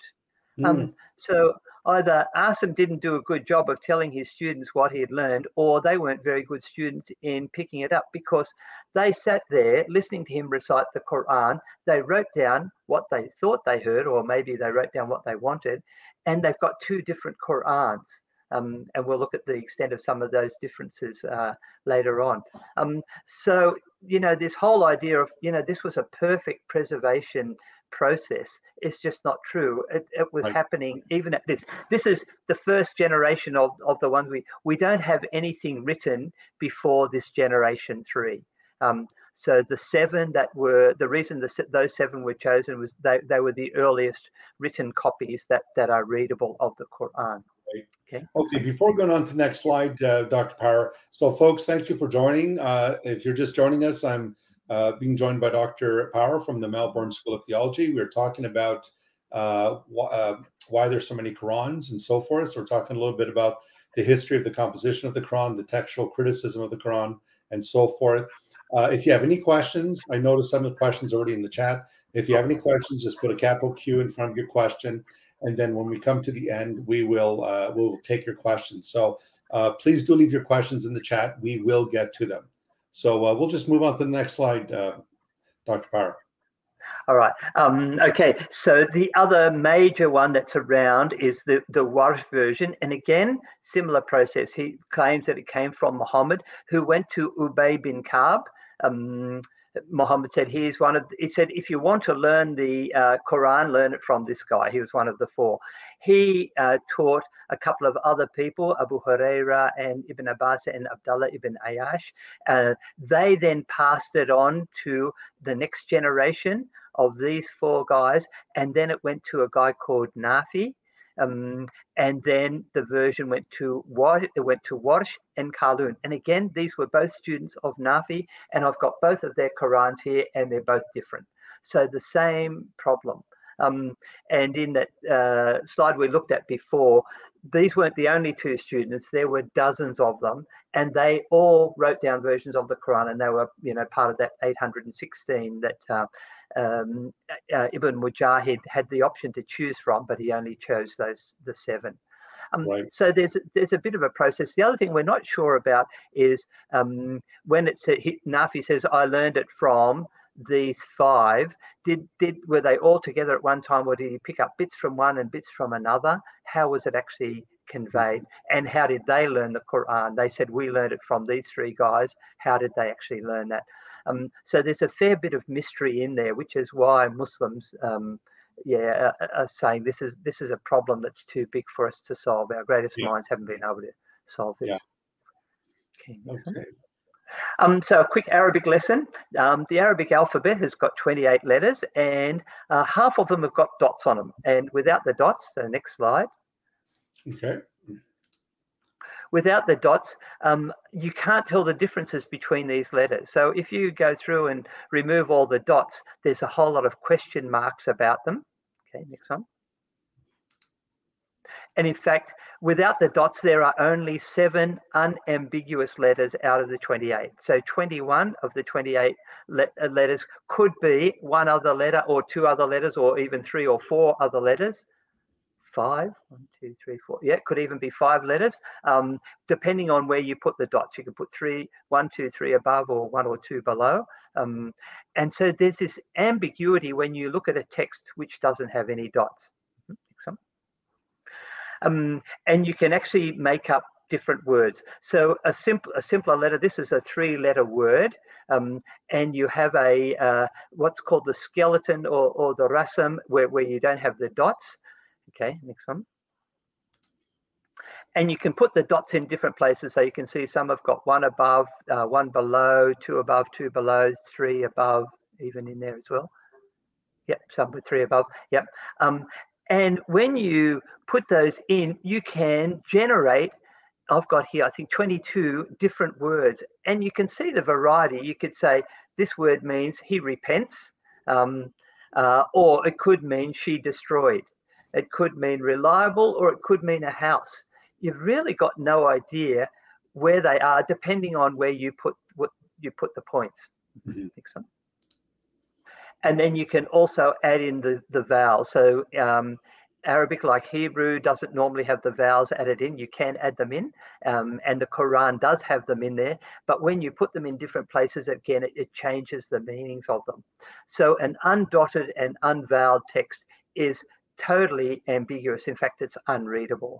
So either Asim didn't do a good job of telling his students what he had learned, or they weren't very good students in picking it up, because they sat there listening to him recite the Quran. They wrote down what they thought they heard, or maybe they wrote down what they wanted, and they've got 2 different Qurans. And we'll look at the extent of some of those differences later on. So, you know, this whole idea of, you know, this was a perfect preservation process is just not true. It was happening even at this. This is the first generation of the ones we don't have anything written before this generation 3. So the 7 that were, the reason those 7 were chosen was they were the earliest written copies that are readable of the Quran. Okay. Okay, before going on to the next slide, Dr. Power. So folks, thank you for joining. If you're just joining us, I'm being joined by Dr. Power from the Melbourne School of Theology. We're talking about why there's so many Qurans and so forth. So we're talking a little bit about the history of the composition of the Quran, the textual criticism of the Quran, and so forth. If you have any questions, I noticed some of the questions already in the chat. If you have any questions, just put a capital Q in front of your question. And then when we come to the end, we'll take your questions. So please do leave your questions in the chat. We will get to them. So we'll just move on to the next slide, Dr. Power. All right. Okay. So the other major one that's around is the Warsh version. And again, similar process. He claims that it came from Muhammad, who went to Ubay bin Ka'b. Muhammad said, he said, if you want to learn the Quran, learn it from this guy. He was one of the 4. He taught a couple of other people, Abu Huraira and Ibn Abbas and Abdullah ibn Ayyash. They then passed it on to the next generation of these 4 guys. And then it went to a guy called Nafi. And then the version went to Warsh and Qalun. And again, these were both students of Nafi, and I've got both of their Qurans here, and they're both different. So the same problem. And in that slide we looked at before, these weren't the only 2 students. There were dozens of them, and they all wrote down versions of the Quran, and they were, part of that 816 that Ibn Mujahid had the option to choose from, but he only chose the 7. Right. So there's a bit of a process. The other thing we're not sure about is when it said Nafi says, I learned it from these 5. Were they all together at one time, or did he pick up bits from one and bits from another? How was it actually conveyed, and how did they learn the Quran? They said, we learned it from these 3 guys. How did they actually learn that? So there's a fair bit of mystery in there, which is why Muslims are saying this is a problem that's too big for us to solve. Our greatest minds haven't been able to solve this. Yeah. Okay. So a quick Arabic lesson. The Arabic alphabet has got 28 letters, and half of them have got dots on them. And without the dots, the next slide. Okay. Without the dots, you can't tell the differences between these letters. So if you go through and remove all the dots, there's a whole lot of question marks about them. Okay, next one. And in fact, without the dots, there are only 7 unambiguous letters out of the 28. So 21 of the 28 letters could be one other letter or 2 other letters, or even 3 or 4 other letters. 5, 1, 2, 3, 4. Yeah, it could even be 5 letters, depending on where you put the dots. You could put 1, 2, 3 above, or 1 or 2 below. And so there's this ambiguity when you look at a text which doesn't have any dots. And you can actually make up different words. So a simpler letter. This is a 3-letter word, and you have a what's called the skeleton or the rasam, where you don't have the dots. Okay, next one. And you can put the dots in different places. So you can see some have got 1 above, 1 below, 2 above, 2 below, 3 above, even in there as well. Yep, some with 3 above. Yep. And when you put those in, you can generate, I've got here, I think 22 different words. And you can see the variety. You could say this word means he repents, or it could mean she destroyed. It could mean reliable, or it could mean a house. You've really got no idea where they are, depending on where you put the points. Next one. And then you can also add in the vowels. So Arabic, like Hebrew, doesn't normally have the vowels added in. You can add them in, and the Quran does have them in there. But when you put them in different places, again, it changes the meanings of them. So an undotted and unvoweled text is totally ambiguous. In fact, it's unreadable.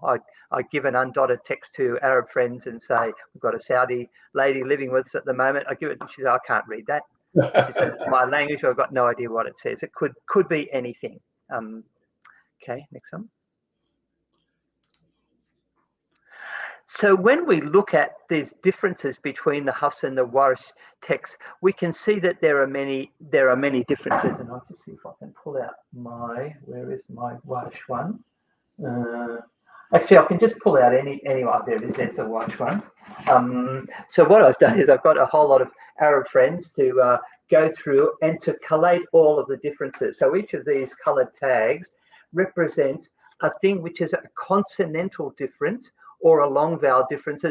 I give an undotted text to Arab friends and say, we've got a Saudi lady living with us at the moment. I give it, and she says, I can't read that. She said, it's my language. I've got no idea what it says. It could be anything. Okay, next one. So when we look at these differences between the Hafs and the Warsh texts, we can see that there are many differences. And I'll just see if I can pull out where is my Warsh one? Actually, I can just pull out any one. There it is. There's a Warsh one. So what I've done is I've got a whole lot of Arab friends to go through and to collate all of the differences. So each of these coloured tags represents a thing which is a consonantal difference or a long vowel difference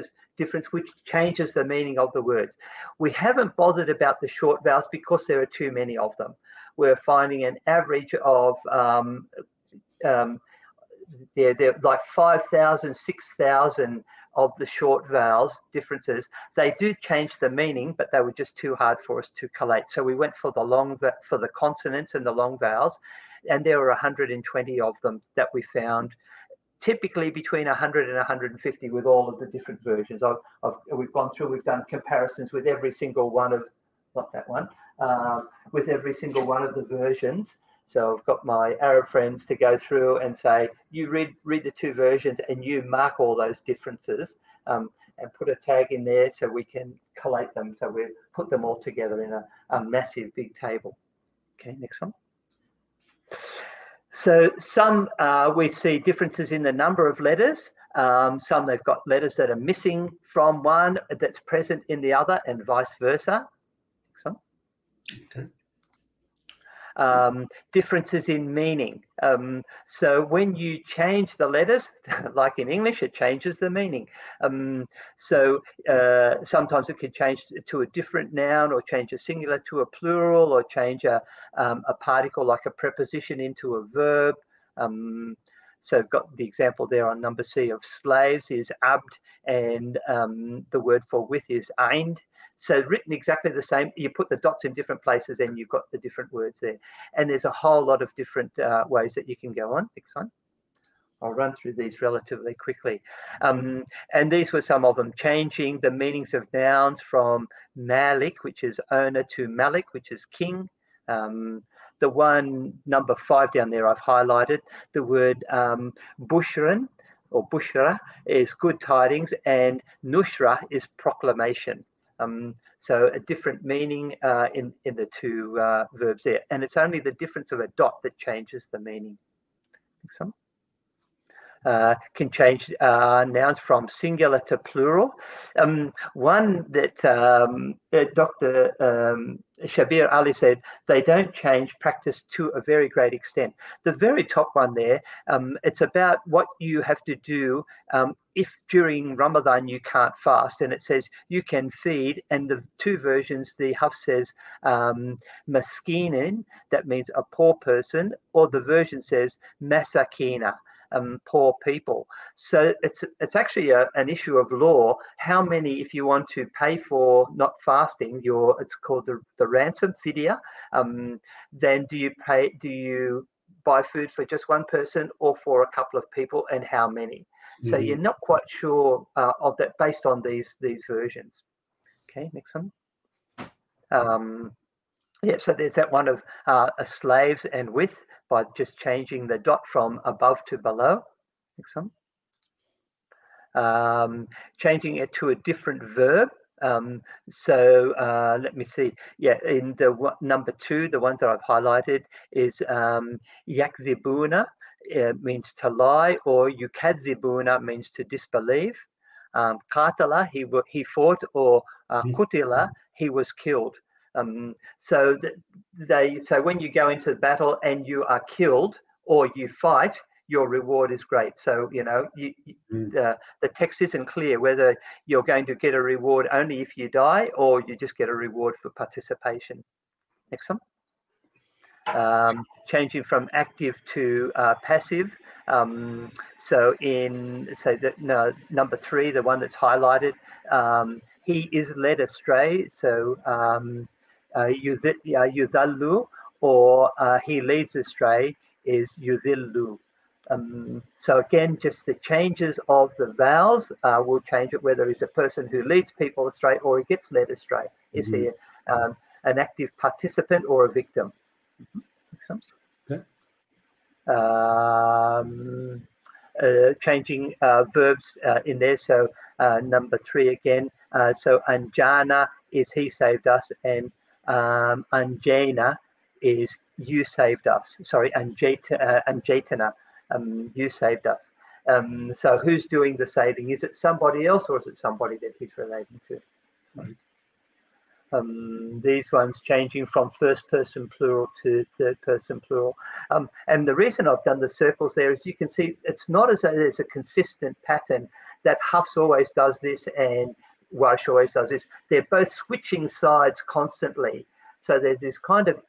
which changes the meaning of the words. We haven't bothered about the short vowels because there are too many of them. We're finding an average of they're like 5,000, 6,000 of the short vowels differences. They do change the meaning, but they were just too hard for us to collate. So we went for the consonants and the long vowels, and there were 120 of them that we found, typically between 100 and 150 with all of the different versions. We've gone through, we've done comparisons with every single one of, not that one, with every single one of the versions. So I've got my Arab friends to go through and say, you read the two versions and you mark all those differences and put a tag in there so we can collate them. So we put them all together in a massive big table. Okay, next one. So some we see differences in the number of letters. Some they've got letters that are missing from one that's present in the other, and vice versa. Next one. Okay. Differences in meaning. So when you change the letters, like in English, it changes the meaning. Sometimes it can change to a different noun, or change a singular to a plural, or change a particle like a preposition into a verb. So I've got the example there on number C of slaves is abd, and the word for with is aind. So written exactly the same, you put the dots in different places and you've got the different words there. And there's a whole lot of different ways that you can go on. Next one. I'll run through these relatively quickly. And these were some of them, changing the meanings of nouns from Malik, which is owner, to Malik, which is king. The one, number 5 down there, I've highlighted. The word bushran or bushra is good tidings, and nushra is proclamation. So a different meaning in the two verbs there. And it's only the difference of a dot that changes the meaning. Next one. Can change nouns from singular to plural. One that Dr. Shabir Ali said, they don't change practice to a very great extent. The very top one there, it's about what you have to do if during Ramadan you can't fast, and it says you can feed, and the two versions, the Hafs says maskinin, that means a poor person, or the version says masakina, poor people. So it's actually an issue of law. How many, if you want to pay for not fasting, it's called the ransom fidya, then do you buy food for just one person or for a couple of people, and how many? So you're not quite sure of that based on these versions. Okay, next one. Yeah, so there's that one of slaves and with, by just changing the dot from above to below. Next one. Changing it to a different verb. Let me see. Yeah, in the number 2, the ones that I've highlighted is yakzibuna, means to lie, or yukadzibuna means to disbelieve. Qatala, he fought, or kutila, he was killed. So when you go into battle and you are killed or you fight, your reward is great. So the text isn't clear whether you're going to get a reward only if you die, or you just get a reward for participation. Next one. Changing from active to passive. Number 3, the one that's highlighted, he is led astray. So yudhallu, or he leads astray is yudhillu. So again, just the changes of the vowels will change it, whether he's a person who leads people astray or he gets led astray. Is he an active participant or a victim? changing verbs in there. So number 3 again. So anjana is he saved us, and anjana is you saved us. Sorry, anjatana, you saved us. So who's doing the saving? Is it somebody else, or is it somebody that he's relating to? Right. These ones changing from first person plural to third person plural. And the reason I've done the circles there is you can see it's not as though there's a consistent pattern that Hafs always does this and Warsh always does this. They're both switching sides constantly. So there's this kind of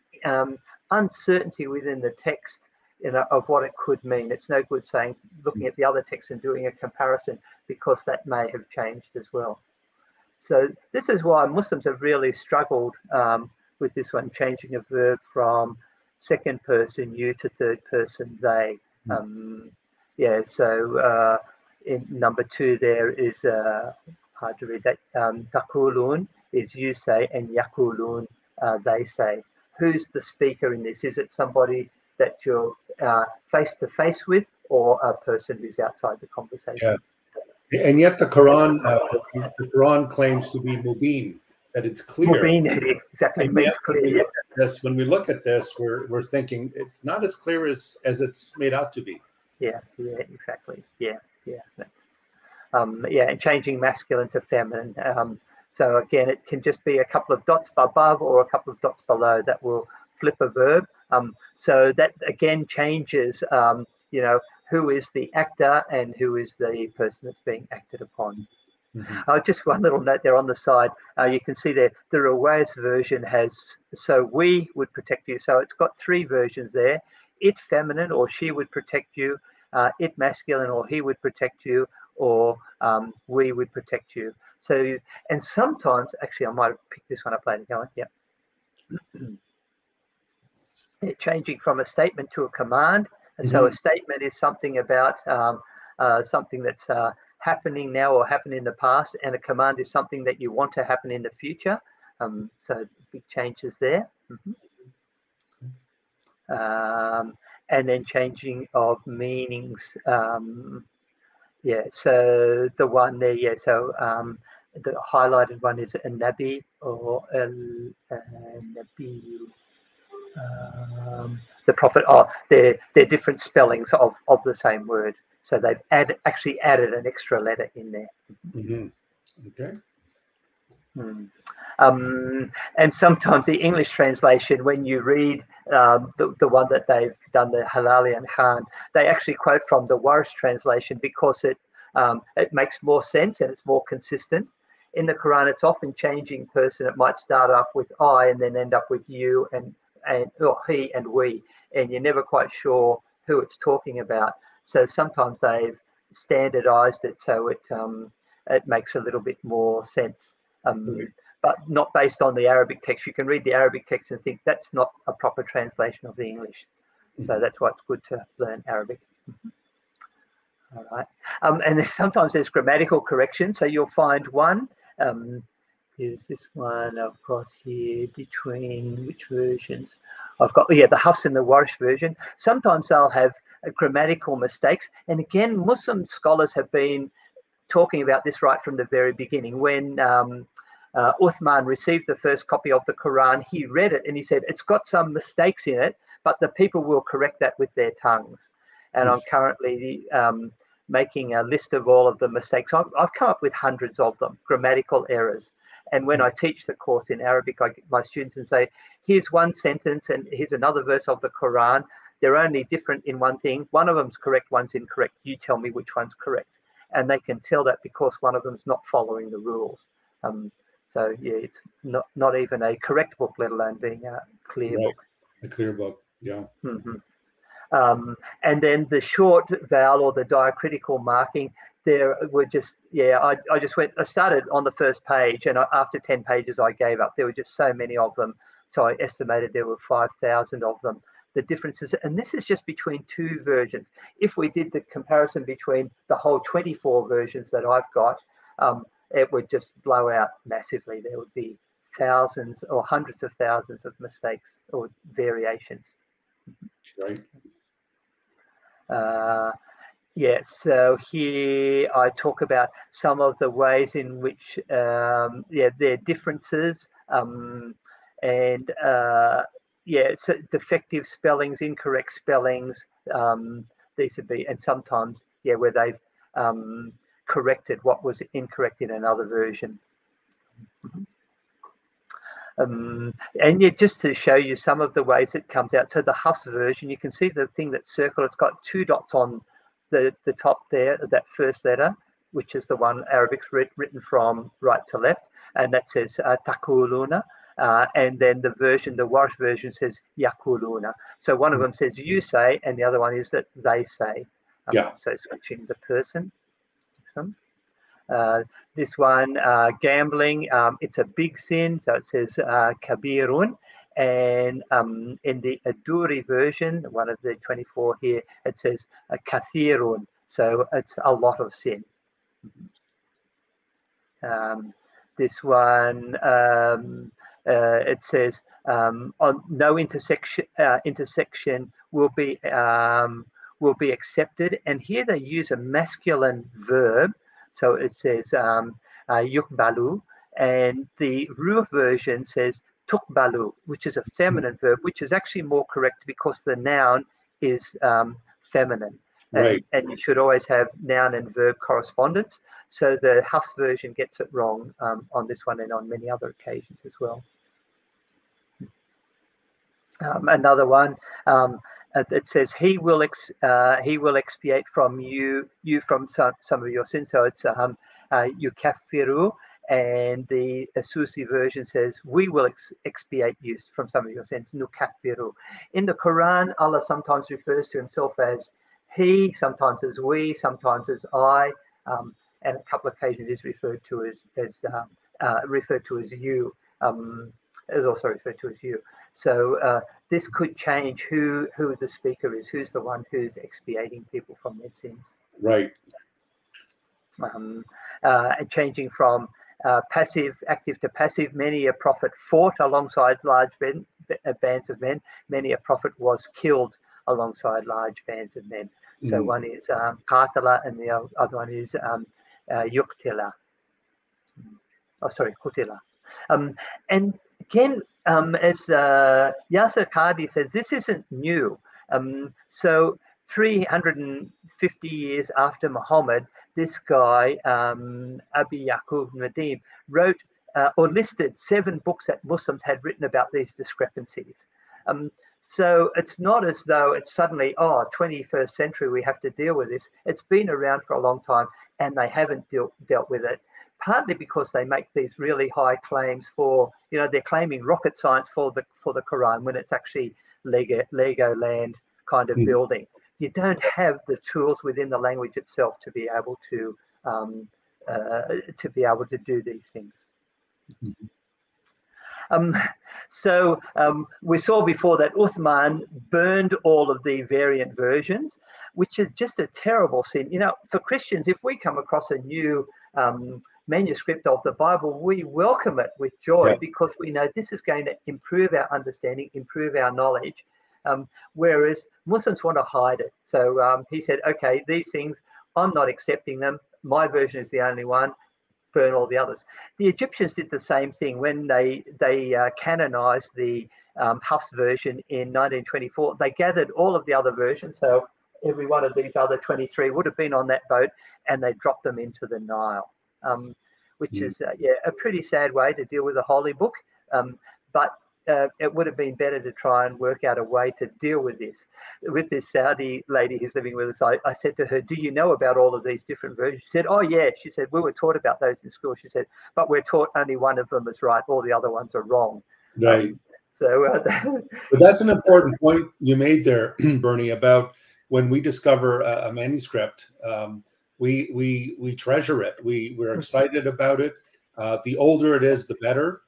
uncertainty within the text, you know, of what it could mean. It's no good saying, looking at the other text and doing a comparison, because that may have changed as well. So this is why Muslims have really struggled with this one, changing a verb from second person you to third person they. Yeah, so in number 2 there is, hard to read that, taqulun is you say, and yaqulun they say. Who's the speaker in this? Is it somebody that you're face to face with, or a person who's outside the conversation? Yes. And yet the Quran claims to be mubin, that it's clear. Mubin, exactly, And makes clear. when we look at this, we're thinking it's not as clear as it's made out to be. Yeah, exactly. Yeah. That's, and changing masculine to feminine. So again, it can just be a couple of dots above or a couple of dots below that will flip a verb. So that again changes, you know, who is the actor and who is the person that's being acted upon. Just one little note there on the side. You can see there, the Ruwais version has, so we would protect you. So it's got 3 versions there. It feminine, or she would protect you. It masculine, or he would protect you, or we would protect you. So, and sometimes, actually, I might have picked this one up later. Go on, yeah. Changing from a statement to a command. And so a statement is something about something that's happening now or happened in the past, and a command is something that you want to happen in the future. So big changes there. And then changing of meanings. Yeah, so the one there, yeah, so the highlighted one is a nabi or nabi. The prophet, they're different spellings of the same word. So they've actually added an extra letter in there. Okay. And sometimes the English translation, when you read the one that they've done, the Halali and Khan, they actually quote from the Warsh translation because it makes more sense and it's more consistent. In the Quran, it's often changing person. It might start off with I and then end up with you and or he and we, and you're never quite sure who it's talking about. So sometimes they've standardized it so it makes a little bit more sense. But not based on the Arabic text. You can read the Arabic text and think that's not a proper translation of the English. So that's why it's good to learn Arabic. All right. And sometimes there's grammatical correction. So you'll find one. Here's this one I've got here between which versions? I've got, yeah, the Hafs and the Warsh version. Sometimes they'll have grammatical mistakes. And again, Muslim scholars have been talking about this right from the very beginning. When Uthman received the first copy of the Quran, he read it and he said, it's got some mistakes in it, but the people will correct that with their tongues. And I'm currently making a list of all of the mistakes. I've come up with hundreds of them, grammatical errors. And when I teach the course in Arabic, I get my students and say, here's one sentence and here's another verse of the Quran. They're only different in one thing. One of them's correct, one's incorrect. You tell me which one's correct. And they can tell that because one of them's not following the rules. So yeah, it's not even a correct book, let alone being a clear book. A clear book, yeah. And then the short vowel or the diacritical marking, there were just, I started on the first page, and after 10 pages I gave up. There were just so many of them. So I estimated there were 5,000 of them. The differences, and this is just between 2 versions. If we did the comparison between the whole 24 versions that I've got, it would just blow out massively. There would be thousands or hundreds of thousands of mistakes or variations. Right. Yes, so here I talk about some of the ways in which, there are differences, and so defective spellings, incorrect spellings. These would be, and sometimes, where they've corrected what was incorrect in another version. And just to show you some of the ways it comes out. So the Hafs version, you can see the thing that's circled. It's got 2 dots on the top there, that first letter, which is the one Arabic's written from right to left, and that says takuluna. And then the Warsh version says yakuluna. So one of them says you say, and the other one is that they say. So switching the person. This one, gambling, it's a big sin, so it says kabirun. And in the Aduri version, one of the 24 here, it says kathirun, so it's a lot of sin. This one, it says on no intersection will be accepted, and here they use a masculine verb. So it says yukbalu, and the Ruh version says tukbalu, which is a feminine verb, which is actually more correct because the noun is feminine. And you should always have noun and verb correspondence. So the Hafs version gets it wrong on this one and on many other occasions as well. Another one, it says he will expiate from you from some of your sins. So it's yukafiru, and the Asusi version says we will expiate you from some of your sins. Nukafiru. In the Quran, Allah sometimes refers to himself as he, sometimes as we, sometimes as I, and a couple of occasions is referred to as you. Is also referred to as you. So this could change who the speaker is, who's the one who's expiating people from their sins. Right. Changing from active to passive. Many a prophet fought alongside large bands of men. Many a prophet was killed alongside large bands of men. So one is qatala, and the other one is yuqtila. Qutila. And again, as Yasser Qadi says, this isn't new. So 350 years after Muhammad, this guy, Abi Yaqub Nadim, wrote or listed 7 books that Muslims had written about these discrepancies. So it's not as though it's suddenly, 21st century, we have to deal with this. It's been around for a long time, and they haven't dealt with it. Partly because they make these really high claims for, they're claiming rocket science for the Quran when it's actually Lego land kind of building. You don't have the tools within the language itself to be able to do these things. We saw before that Uthman burned all of the variant versions, which is just a terrible sin. For Christians, if we come across a new manuscript of the Bible, we welcome it with joy, because we know this is going to improve our understanding, improve our knowledge, whereas Muslims want to hide it. So he said, okay, these things, I'm not accepting them. My version is the only one. Burn all the others. The Egyptians did the same thing when they canonized the Hafs version in 1924. They gathered all of the other versions, so every one of these other 23 would have been on that boat, and they dropped them into the Nile, which is a pretty sad way to deal with a holy book. But it would have been better to try and work out a way to deal with this. With this Saudi lady who's living with us, I said to her, do you know about all of these different versions? She said, oh yeah. She said, we were taught about those in school. She said, but we're taught only one of them is right. All the other ones are wrong. Right. But that's an important point you made there, Bernie, about when we discover a manuscript, we treasure it. We're excited about it. The older it is, the better.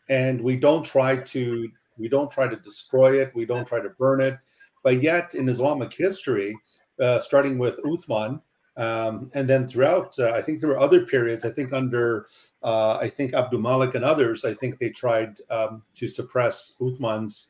And we don't try to destroy it. We don't try to burn it. But yet, in Islamic history, starting with Uthman, and then throughout, I think there were other periods. I think under, Abdul Malik and others, I think they tried to suppress Uthman's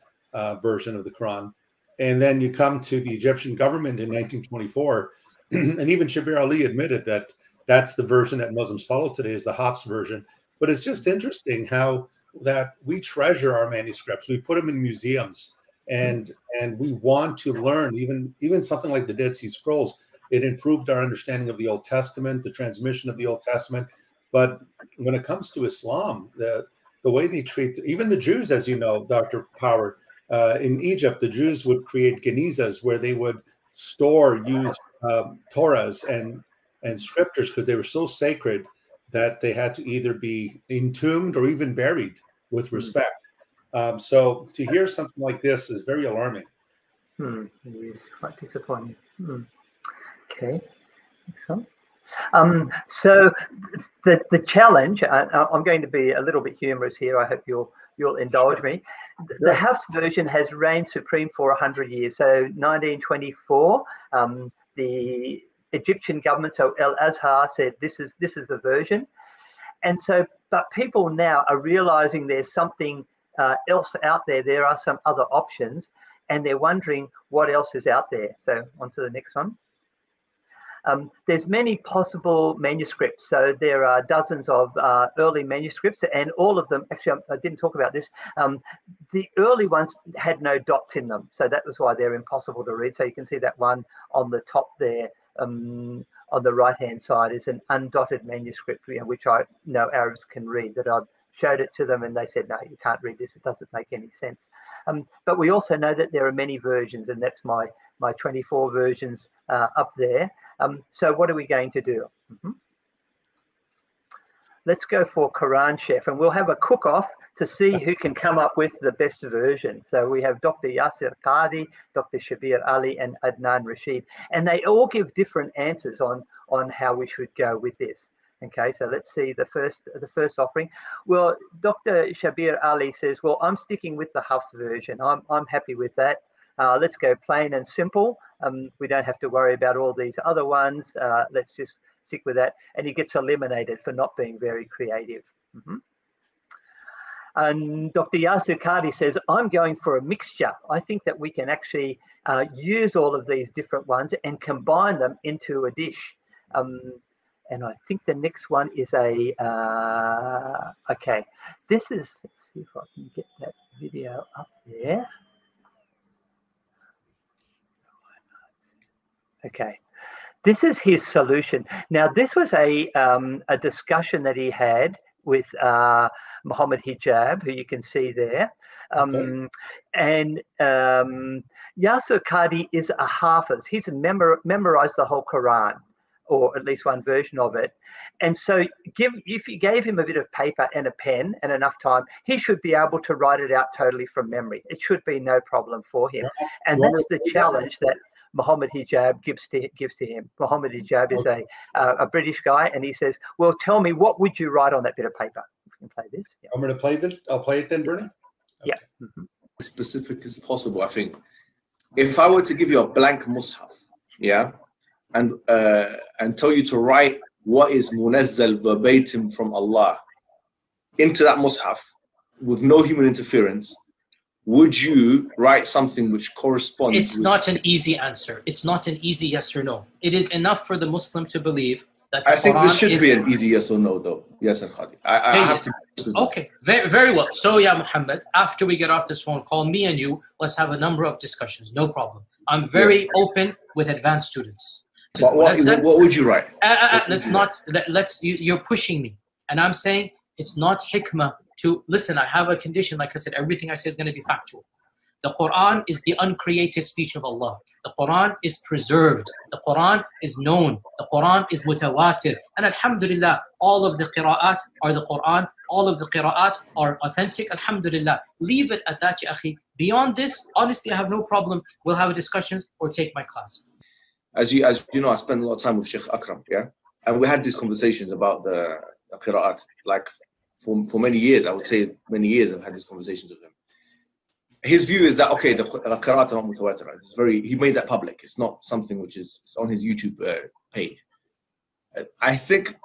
version of the Quran. And then you come to the Egyptian government in 1924, and even Shabir Ali admitted that that's the version that Muslims follow today, is the Hafs version. But it's just interesting how that we treasure our manuscripts. We put them in museums, and we want to learn. Even something like the Dead Sea Scrolls, it improved our understanding of the Old Testament, the transmission of the Old Testament. But when it comes to Islam, the way they treat even the Jews, as you know, Dr. Power, in Egypt, the Jews would create genizas where they would use Torahs and scriptures because they were so sacred that they had to either be entombed or even buried with respect. So to hear something like this is very alarming. It is quite disappointing. Okay. So the challenge, I'm going to be a little bit humorous here. I hope you'll indulge me. The Hafs version has reigned supreme for 100 years. So 1924, the Egyptian government, so El Azhar, said this is the version. And so, but people now are realizing there's something else out there. There are some other options, and they're wondering what else is out there. So on to the next one. There's many possible manuscripts. So there are dozens of early manuscripts, and all of them, actually, I didn't talk about this. The early ones had no dots in them. So that was why they're impossible to read. So you can see that one on the top there, on the right-hand side is an undotted manuscript, which I know Arabs can read, that I've showed it to them and they said, no, you can't read this. It doesn't make any sense. But we also know that there are many versions, and that's my 24 versions up there. So what are we going to do? Let's go for Quran Chef, and we'll have a cook-off to see who can come up with the best version. So we have Dr. Yasir Qadi, Dr. Shabir Ali, and Adnan Rashid, and they all give different answers on how we should go with this. Okay, so let's see the first offering. Well, Dr. Shabir Ali says, well, I'm sticking with the Hafs version. I'm happy with that. Let's go plain and simple. We don't have to worry about all these other ones. Let's just stick with that. And he gets eliminated for not being very creative. And Dr. Yasir Qadi says, I'm going for a mixture. I think that we can actually use all of these different ones and combine them into a dish. And I think the next one is okay, this is, let's see if I can get that video up there. Okay, this is his solution. Now, this was a discussion that he had with Muhammad Hijab, who you can see there. And Yasir Qadi is a Hafiz. He's memorized the whole Quran, or at least one version of it. And so if you gave him a bit of paper and a pen and enough time, he should be able to write it out totally from memory. It should be no problem for him. And that's the challenge that Muhammad Hijab gives to him. Muhammad Hijab is a British guy, and he says, well, tell me, what would you write on that bit of paper? If we can play this. Yeah. I'm going to play it. I'll play it then, Bernie. Okay. Yeah. As specific as possible, I think. If I were to give you a blank mushaf, yeah, and tell you to write what is munazzal verbatim from Allah into that mushaf with no human interference, would you write something which corresponds? It's not an easy answer. It's not an easy yes or no. It is enough for the Muslim to believe that the I think Quran this should be an easy yes or no, though. Yes, Khadi. I have to. Okay, very, very well. So, yeah, Muhammad, after we get off this phone call, me and you, let's have a number of discussions. No problem. I'm very open with advanced students. But what would you write? You're pushing me. And I'm saying it's not hikmah to listen. I have a condition, like I said, everything I say is going to be factual. The Quran is the uncreated speech of Allah. The Quran is preserved. The Quran is known. The Quran is mutawatir. And alhamdulillah, all of the qira'at are the Quran. All of the qira'at are authentic. Alhamdulillah. Leave it at that, ya akhi. Beyond this, honestly, I have no problem. We'll have discussions or take my class. As you know, I spend a lot of time with Sheikh Akram, yeah? And we had these conversations about the qira'at. Like for many years, I would say many years I've had these conversations with him. His view is that, okay, the qira'at are not mutawatir. He made that public. It's not something which is on his YouTube page. I think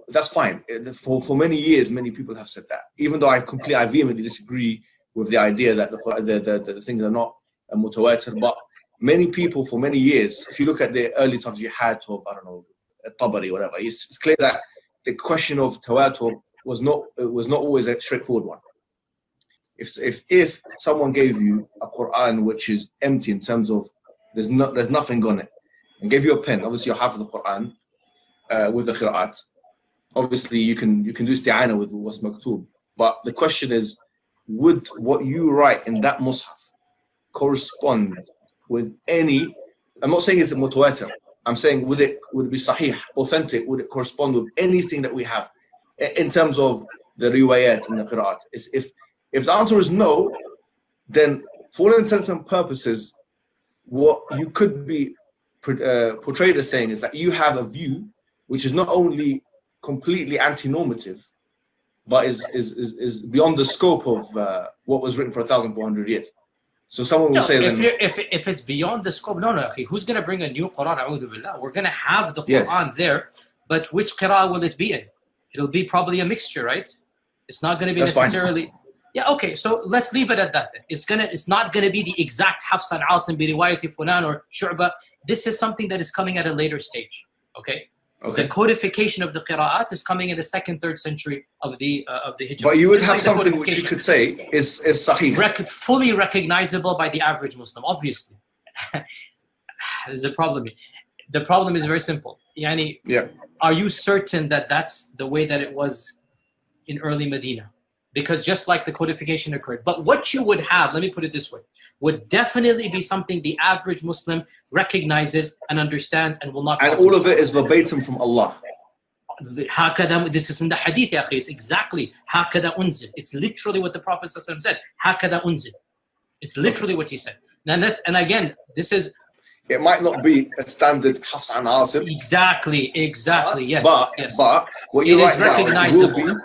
that's fine. For many years, many people have said that. Even though I vehemently disagree with the idea that the things are not mutawatir. But many people for many years, if you look at the early tarjihat of, I don't know, Tabari, whatever, it's clear that the question of tawatur was not always a straightforward one. If someone gave you a Quran which is empty in terms of there's nothing on it, and gave you a pen, obviously you have the Quran with the qira'at. Obviously you can do isti'ana with what's maktub. But the question is, would what you write in that mushaf correspond with any? I'm not saying it's a mutawatir. I'm saying would it be sahih, authentic? Would it correspond with anything that we have in terms of the riwayat and the qira'at? If the answer is no, then for all intents and purposes, what you could be portrayed as saying is that you have a view which is not only completely anti-normative, but is beyond the scope of what was written for 1,400 years. So someone will say if it's beyond the scope, no, who's going to bring a new Quran? A'udhu billah. We're going to have the Quran there, but which qira'ah will it be in? It'll be probably a mixture, right? It's not going to be necessarily. Fine. Yeah, okay, so let's leave it at that then. It's not going to be the exact Hafs and Asim bi riwayati fulan or Shu'ba. This is something that is coming at a later stage, okay? The codification of the qira'at is coming in the 2nd, 3rd century of the Hijrah. But you would have something which you could say is sahih. Fully recognizable by the average Muslim, obviously. There's a problem. The problem is very simple. Yani, are you certain that that's the way that it was in early Medina? Because just like the codification occurred. But what you would have, let me put it this way, would definitely be something the average Muslim recognizes and understands and will not. And all of it is verbatim from Allah. This is in the hadith, ya akhi. It's exactly هَكَذَا unzil. It's literally what the Prophet said. هَكَذَا unzil. It's literally what he said. And again, this is. It might not be a standard Hafs and Asim. Exactly. Yes. But what you write down will be.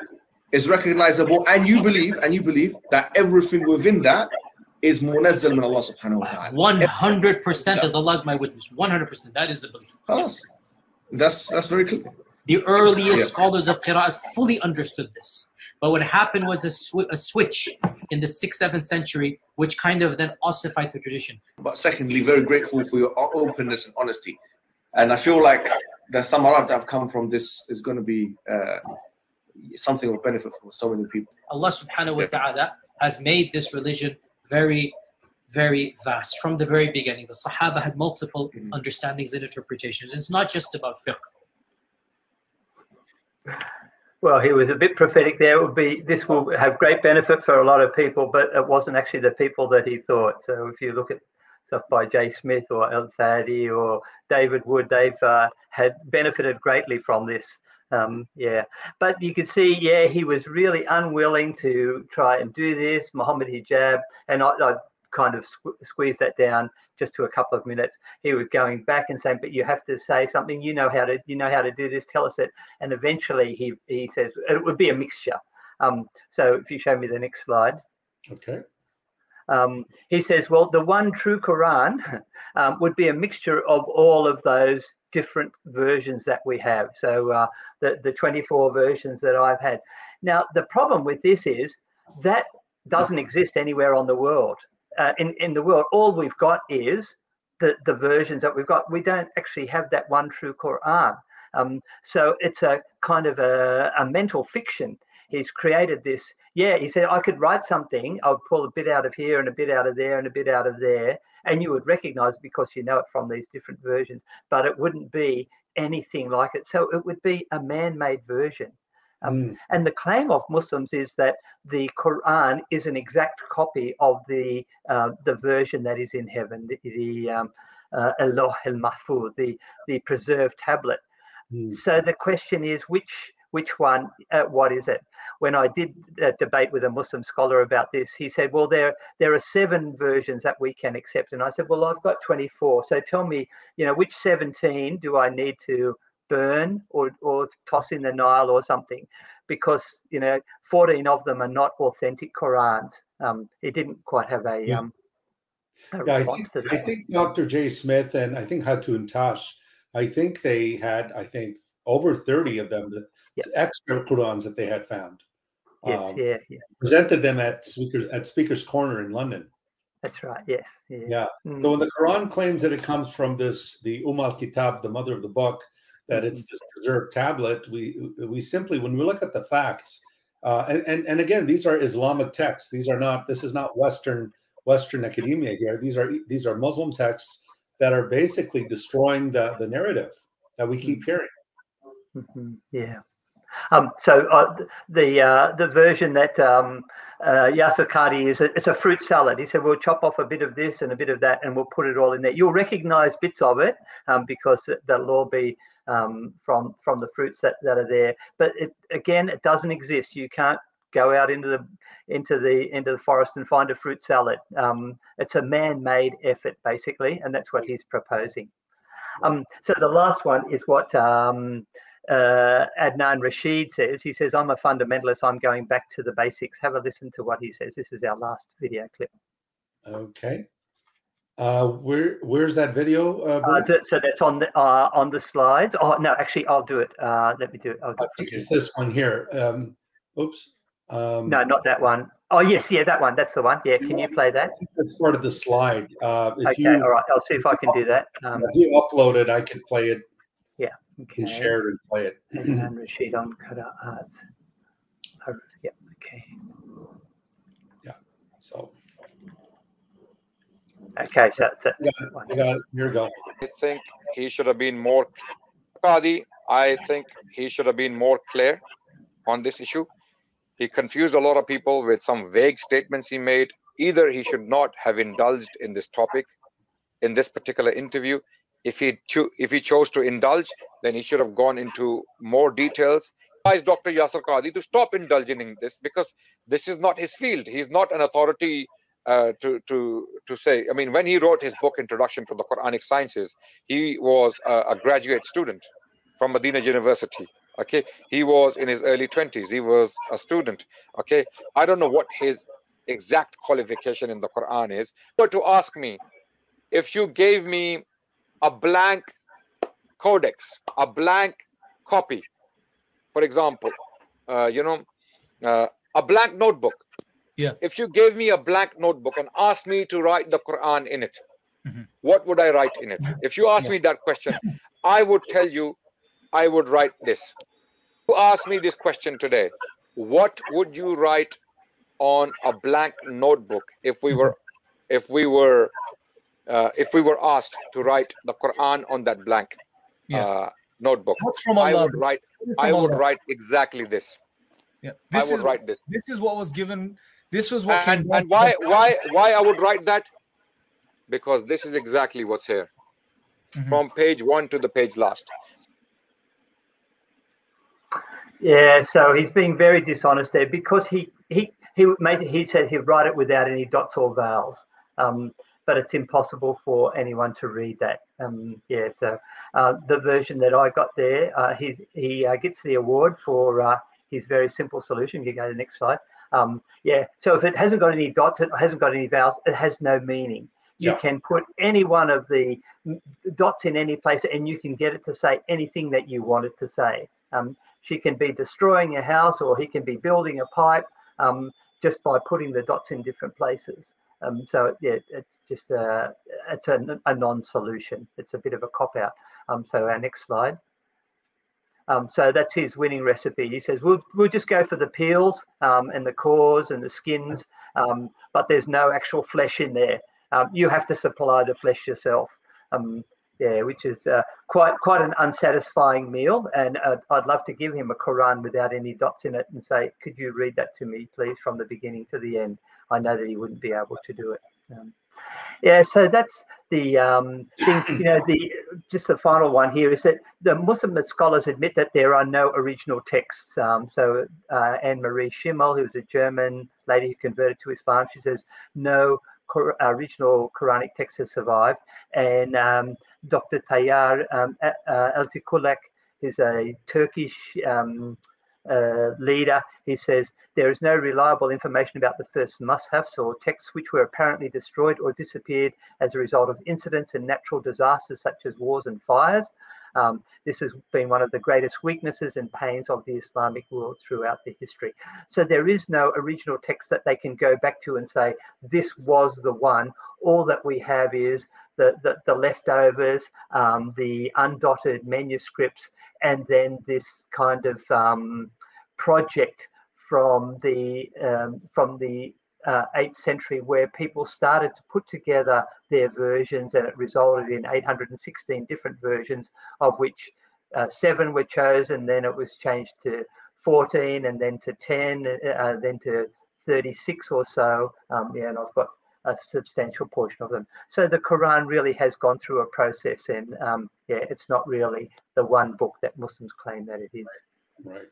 Is recognizable, and you believe that everything within that is munazzal min Allah subhanahu wa ta'ala. 100% as Allah is my witness. 100%. That is the belief. Yes. That's very clear. The earliest scholars of Qira'at fully understood this. But what happened was a switch in the 6th, 7th century, which kind of then ossified the tradition. But secondly, very grateful for your openness and honesty. And I feel like the thamarat that have come from this is going to be something of benefit for so many people. Allah subhanahu wa ta'ala has made this religion very, very vast. From the very beginning, the Sahaba had multiple understandings and interpretations. It's not just about fiqh. Well, he was a bit prophetic there. This will have great benefit for a lot of people, but it wasn't actually the people that he thought. So if you look at stuff by J. Smith or Al-Fadi or David Wood, they've had benefited greatly from this. But you could see, he was really unwilling to try and do this. Muhammad Hijab, and I kind of squeezed that down just to a couple of minutes. He was going back and saying, "But you have to say something. You know how to do this. Tell us it." And eventually, he says it would be a mixture. So if you show me the next slide. Okay. He says, well, the one true Quran would be a mixture of all of those different versions that we have. So the 24 versions that I've had. Now, the problem with this is that doesn't exist anywhere on the world. In the world, all we've got is the versions that we've got. We don't actually have that one true Quran. So it's a kind of a mental fiction. He's created this. He said, I could write something. I would pull a bit out of here and a bit out of there and a bit out of there. And you would recognize it because you know it from these different versions. But it wouldn't be anything like it. So it would be a man-made version. And the claim of Muslims is that the Quran is an exact copy of the version that is in heaven, the Al-Lawh al-Mahfuz, the preserved tablet. So the question is, which one, what is it? When I did debate with a Muslim scholar about this, he said, well, there are 7 versions that we can accept. And I said, well, I've got 24. So tell me, which 17 do I need to burn or toss in the Nile or something? Because, 14 of them are not authentic Qurans. He didn't quite have a response to that. I think Dr. J. Smith and I think Hatun Tash, I think they had, over 30 of them, the extra Qurans that they had found. Yes, yeah. Presented them at Speaker's Corner in London. That's right. Yes. Yeah. So when the Quran claims that it comes from the al-Kitab, the mother of the book, that it's this preserved tablet, we simply, when we look at the facts, and again, these are Islamic texts. These are not. This is not Western academia here. These are Muslim texts that are basically destroying the narrative that we keep hearing. Yeah. So the version that Yasser Qadhi is, it's a fruit salad. He said, we'll chop off a bit of this and a bit of that, and we'll put it all in there. You'll recognize bits of it because that'll all be from the fruits that are there. But it doesn't exist. You can't go out into the forest and find a fruit salad. It's a man-made effort, basically, and that's what he's proposing. So the last one is what Adnan Rashid says. He says, I'm a fundamentalist. I'm going back to the basics. Have a listen to what he says. This is our last video clip. Okay. Where's that video? So that's on the slides. Oh no, actually, I'll do it. Let me do it. I think it's this one here. Oops. No, not that one. Oh yes, yeah, that one. That's the one. Yeah, can you play that? I think that's part of the slide. Okay, all right. I'll see if I can do that. If you upload it, I can play it. Yeah. Okay. And share it and play it. And Rashid on Qatar Arts. Yeah. Okay. Yeah. So. Okay, so that's it. You got it. Here we go. I think he should have been more Qadhi. I think he should have been more clear on this issue. He confused a lot of people with some vague statements he made. Either he should not have indulged in this topic in this particular interview. If he chose to indulge, then he should have gone into more details. I advise Dr. Yasser Qadhi to stop indulging in this, because this is not his field. He's not an authority to say. I mean, when he wrote his book, Introduction to the Quranic Sciences, he was a graduate student from Medina University. Okay, he was in his early 20s. He was a student. Okay, I don't know what his exact qualification in the Quran is, but to ask me, if you gave me a blank codex, a blank copy, for example, a blank notebook. Yeah. If you gave me a blank notebook and asked me to write the Quran in it, what would I write in it? If you ask me that question, I would tell you, I would write this. You ask me this question today, what would you write on a blank notebook if we were asked to write the Quran on that blank notebook? I would write exactly this. Yeah, I would write this. This is what was given. This was what. And why I would write that? Because this is exactly what's here, from page 1 to the page last. Yeah, so he's being very dishonest there, because he said he'd write it without any dots or vowels. But it's impossible for anyone to read that. So the version that I got there, he gets the award for his very simple solution. You go to the next slide. So if it hasn't got any dots, it hasn't got any vowels, it has no meaning. You can put any one of the dots in any place, and you can get it to say anything that you want it to say. She can be destroying a house, or he can be building a pipe, just by putting the dots in different places. So yeah, it's just a non-solution. It's a bit of a cop-out. So our next slide. So that's his winning recipe. He says we'll just go for the peels and the cores and the skins, but there's no actual flesh in there. You have to supply the flesh yourself. Which is quite an unsatisfying meal. And I'd love to give him a Quran without any dots in it and say, could you read that to me, please, from the beginning to the end? I know that he wouldn't be able to do it. So that's the thing. Just the final one here is that the Muslim scholars admit that there are no original texts. So Anne-Marie Schimmel, who's a German lady who converted to Islam, she says no original Quranic text has survived. And Dr. Tayyar Eltikulak is a Turkish leader. He says there is no reliable information about the first mushafs or texts which were apparently destroyed or disappeared as a result of incidents and natural disasters such as wars and fires. This has been one of the greatest weaknesses and pains of the Islamic world throughout the history. So there is no original text that they can go back to and say, this was the one. All that we have is the leftovers, the undotted manuscripts, and then this kind of project from the 8th century, where people started to put together their versions, and it resulted in 816 different versions, of which 7 were chosen. Then it was changed to 14, and then to 10, then to 36 or so. And I've got a substantial portion of them. So the Quran really has gone through a process, and it's not really the one book that Muslims claim that it is. Right.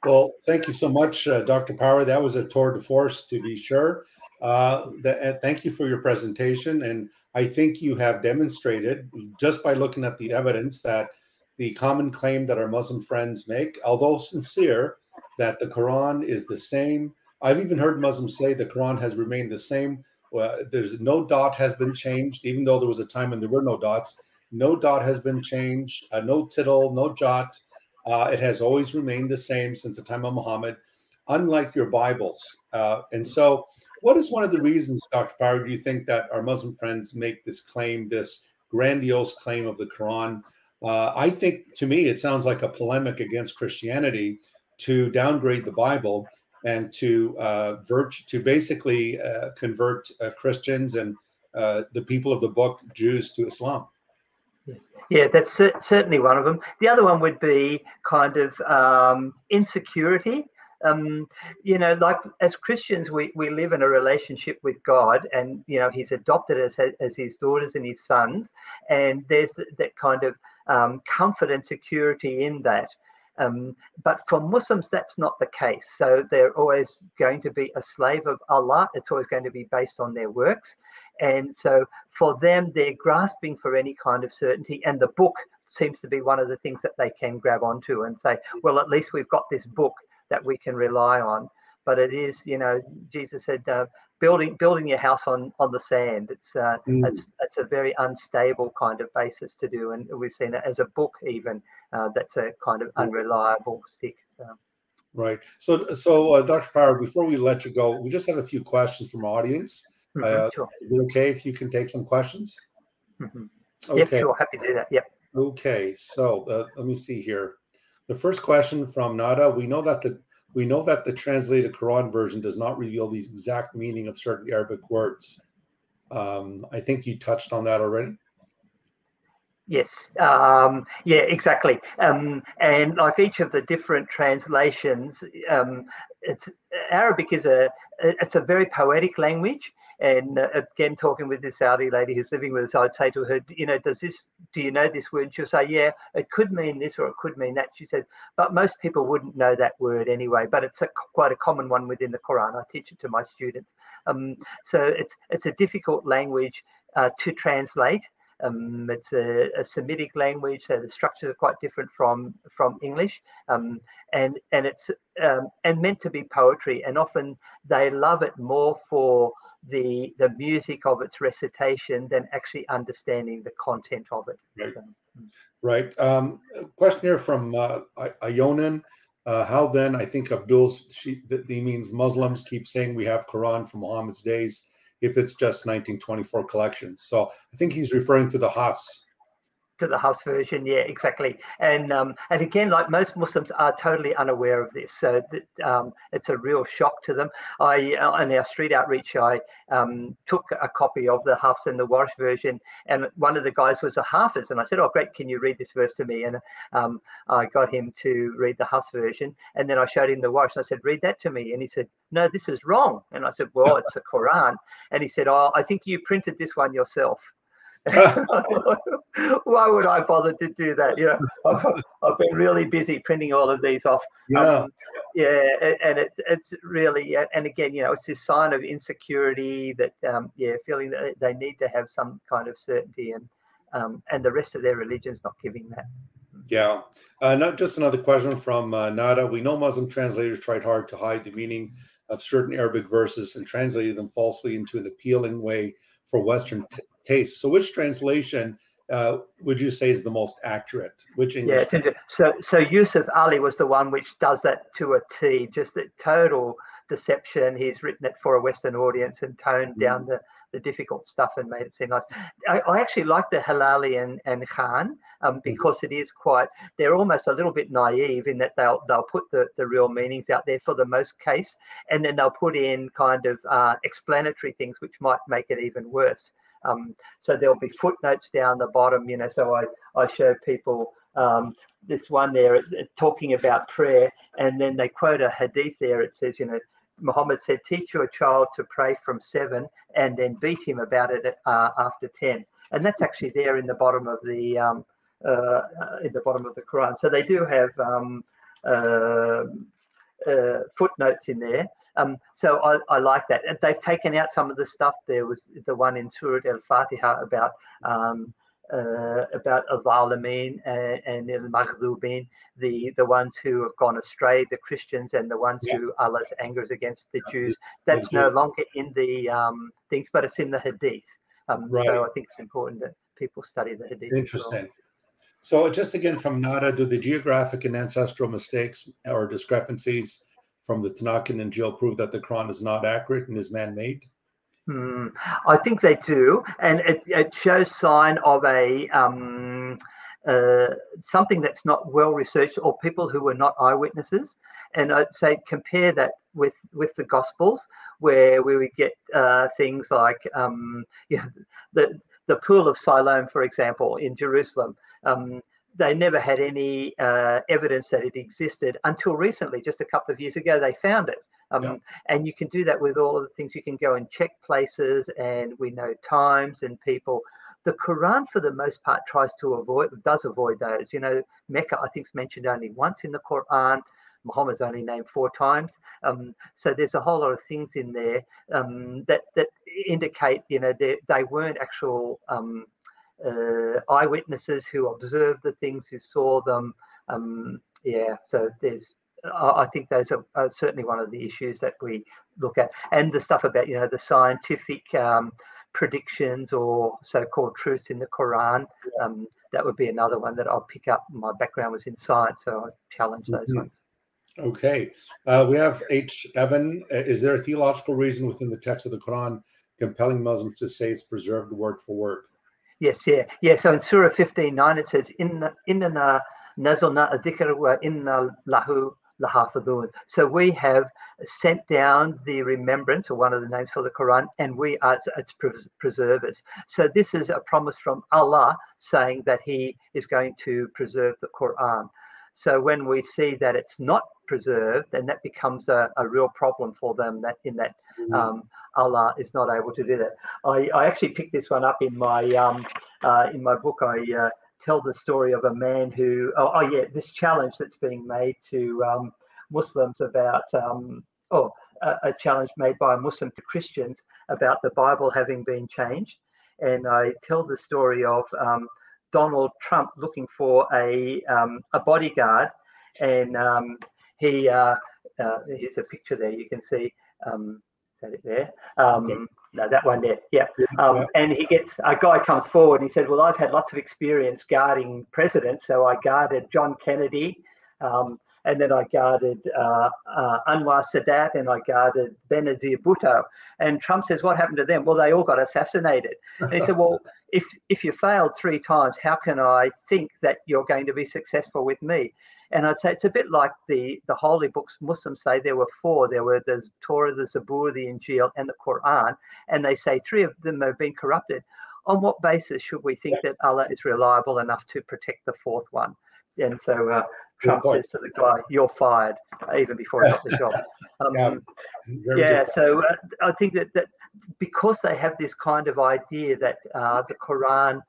Well, thank you so much, Dr. Power. That was a tour de force, to be sure. Thank you for your presentation. And I think you have demonstrated, just by looking at the evidence, that the common claim that our Muslim friends make, although sincere, that the Quran is the same. I've even heard Muslims say the Quran has remained the same. There's no dot has been changed, even though there was a time when there were no dots. No dot has been changed, no tittle, no jot. It has always remained the same since the time of Muhammad, unlike your Bibles. And so what is one of the reasons, Dr. Power, do you think that our Muslim friends make this claim, this grandiose claim of the Quran? I think, to me, it sounds like a polemic against Christianity to downgrade the Bible and to basically convert Christians and the people of the book, Jews, to Islam. Yes. Yeah, that's certainly one of them. The other one would be kind of insecurity. Like as Christians, we live in a relationship with God, and, he's adopted us as his daughters and his sons. And there's that kind of comfort and security in that. But for Muslims, that's not the case. So they're always going to be a slave of Allah. It's always going to be based on their works. And so for them, they're grasping for any kind of certainty. And the book seems to be one of the things that they can grab onto and say, well, at least we've got this book that we can rely on. But it is, Jesus said, building your house on the sand. It's a very unstable kind of basis to do. And we've seen it as a book even. That's a kind of unreliable stick. Right. So Dr. Power, before we let you go, we just have a few questions from our audience. Sure. Is it okay if you can take some questions? Mm-hmm. Okay. Yep, sure. Happy to do that. Yep. Okay. So let me see here. The first question from Nada: We know that the translated Quran version does not reveal the exact meaning of certain Arabic words. I think you touched on that already. Yes. Yeah, exactly. And like each of the different translations, Arabic is a very poetic language. And again, talking with this Saudi lady who's living with us, I'd say to her, do you know this word? She'll say, yeah, it could mean this or it could mean that. She said, but most people wouldn't know that word anyway. But it's quite a common one within the Quran. I teach it to my students. So it's a difficult language to translate. It's a Semitic language, so the structures are quite different from English, and it's and meant to be poetry. And often they love it more for the music of its recitation than actually understanding the content of it. Right. Question here from Ionin. How then? I think Abdul's he means Muslims keep saying we have Quran from Muhammad's days, if it's just 1924 collections. So I think he's referring to the Hafs. To the Hafs version, yeah, exactly. And again, like most Muslims are totally unaware of this, so it's a real shock to them. On our street outreach, I took a copy of the Hafs and the Warsh version, and one of the guys was a Hafiz, and I said, "Oh, great, can you read this verse to me?" And I got him to read the Hafs version, and then I showed him the Warsh. And I said, "Read that to me," and he said, "No, this is wrong." And I said, "Well, it's a Quran," and he said, "Oh, I think you printed this one yourself." Why would I bother to do that? I've been really busy printing all of these off. Yeah. And it's really, and again, it's this sign of insecurity that, feeling that they need to have some kind of certainty, and the rest of their religion's not giving that. Yeah. Not just another question from Nada. We know Muslim translators tried hard to hide the meaning of certain Arabic verses and translated them falsely into an appealing way for Western taste. So which translation would you say is the most accurate? Which Yeah, English? it's interesting. So Yusuf Ali was the one which does that to a T, just a total deception. He's written it for a Western audience and toned down the difficult stuff and made it seem nice. I actually like the Halali and Khan because it is quite, they're almost a little bit naive in that they'll put the real meanings out there for the most case, and then they'll put in kind of explanatory things which might make it even worse. So there'll be footnotes down the bottom, so I show people this one there talking about prayer, and then they quote a hadith there. It says, Muhammad said, teach your child to pray from 7 and then beat him about it after 10. And that's actually there in the bottom of the Quran. So they do have footnotes in there. So I like that. And they've taken out some of the stuff. There was the one in Surah Al-Fatiha about al-Zalimin and al-Maghdubin, the ones who have gone astray, the Christians, and the ones who Allah's anger is against the Jews. That's no longer in the things, but it's in the Hadith. So I think it's important that people study the Hadith. Interesting. Well. So just again from Nada, do the geographic and ancestral mistakes or discrepancies from the Tanakh and Injil prove that the Quran is not accurate and is man-made? I think they do, and it shows sign of a something that's not well researched, or people who were not eyewitnesses. And I'd say compare that with the Gospels, where we would get things like the pool of Siloam, for example, in Jerusalem. They never had any evidence that it existed until recently, just a couple of years ago, they found it. And you can do that with all of the things. You can go and check places, and we know times and people. The Quran, for the most part, does avoid those. Mecca, I think, is mentioned only once in the Quran. Muhammad's only named 4 times. So there's a whole lot of things in there that indicate, they weren't actual eyewitnesses who observed the things, who saw them. So I think those are certainly one of the issues that we look at. And the stuff about, the scientific predictions or so-called truths in the Quran, that would be another one that I'll pick up. My background was in science, so I challenge those ones. Okay. We have H. Evan. Is there a theological reason within the text of the Quran compelling Muslims to say it's preserved word for word? Yes, yeah. So in Surah 15:9, it says, Inna nazalna adhikra wa inna lahu lahafidhun. So we have sent down the remembrance, or one of the names for the Quran, and we are its preservers. So this is a promise from Allah saying that He is going to preserve the Quran. So when we see that it's not preserved, then that becomes a real problem for them. Allah is not able to do that. I actually picked this one up in my book. I tell the story of a man who, this challenge that's being made to Muslims about, a challenge made by a Muslim to Christians about the Bible having been changed. And I tell the story of Donald Trump looking for a bodyguard, and here's a picture there. You can see, is that it there? No, that one there. Yeah. And a guy comes forward and he said, well, I've had lots of experience guarding presidents. So I guarded John Kennedy, and then I guarded Anwar Sadat, and I guarded Benazir Bhutto. And Trump says, what happened to them? Well, they all got assassinated. And he said, well, if you failed 3 times, how can I think that you're going to be successful with me? And I'd say it's a bit like the holy books. Muslims say there were 4. There were the Torah, the Zabur, the Injil, and the Quran. And they say 3 of them have been corrupted. On what basis should we think that Allah is reliable enough to protect the 4th one? And so Trump says to the guy, you're fired, even before he got the job. So I think that because they have this kind of idea that the Quran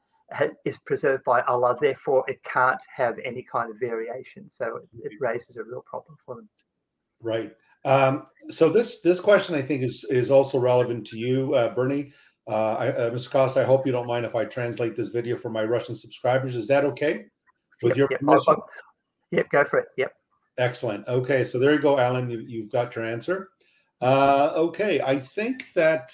is preserved by Allah, therefore it can't have any kind of variation. So it raises a real problem for them. Right. So this question, I think, is also relevant to you, Bernie. Mr. Costa, I hope you don't mind if I translate this video for my Russian subscribers. Is that okay? With your permission? Yep, go for it. Yep. Excellent. Okay, so there you go, Alan. You've got your answer. Okay, I think that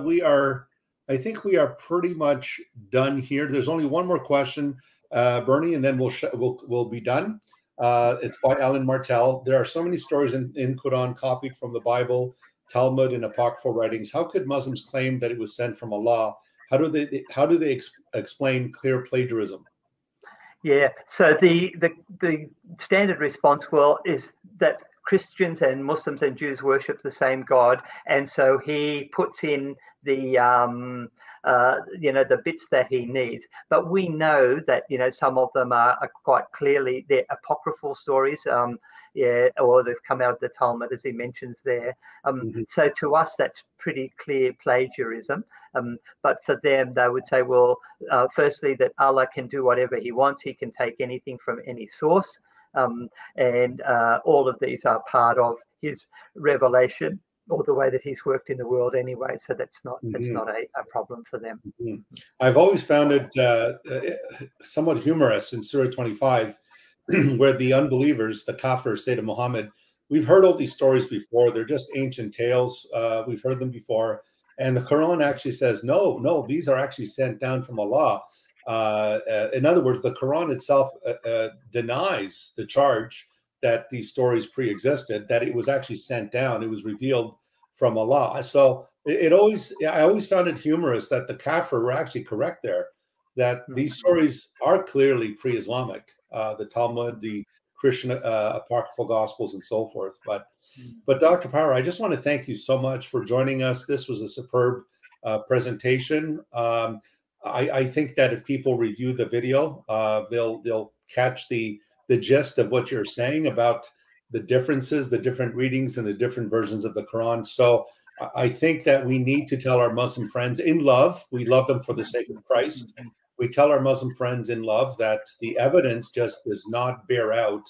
we are I think we are pretty much done here. There's only one more question, Bernie, and then we'll be done. It's by Alan Martell. There are so many stories in Quran copied from the Bible, Talmud, and apocryphal writings. How could Muslims claim that it was sent from Allah? How do they explain clear plagiarism? Yeah, so the standard response is that Christians and Muslims and Jews worship the same God, and so he puts in the the bits that he needs. But we know that some of them are quite clearly they're apocryphal stories. Or they've come out of the Talmud, as he mentions there. So to us, that's pretty clear plagiarism. But for them, they would say, well, firstly, that Allah can do whatever he wants. He can take anything from any source. And all of these are part of his revelation or the way that he's worked in the world anyway. So that's not a problem for them. I've always found it somewhat humorous in Surah 25, where the unbelievers, the kafir, say to Muhammad, we've heard all these stories before. They're just ancient tales. We've heard them before. And the Quran actually says, no, these are actually sent down from Allah. In other words, the Quran itself denies the charge that these stories pre-existed, that it was actually sent down. It was revealed from Allah. So I always found it humorous that the kafir were actually correct there, that these stories are clearly pre-Islamic. The Talmud, the Christian apocryphal Gospels, and so forth. But Dr. Power, I just want to thank you so much for joining us. This was a superb presentation. I think that if people review the video, they'll catch the gist of what you're saying about the differences, the different readings, and the different versions of the Quran. So I think that we need to tell our Muslim friends in love, we love them for the sake of Christ. We tell our Muslim friends in love that the evidence just does not bear out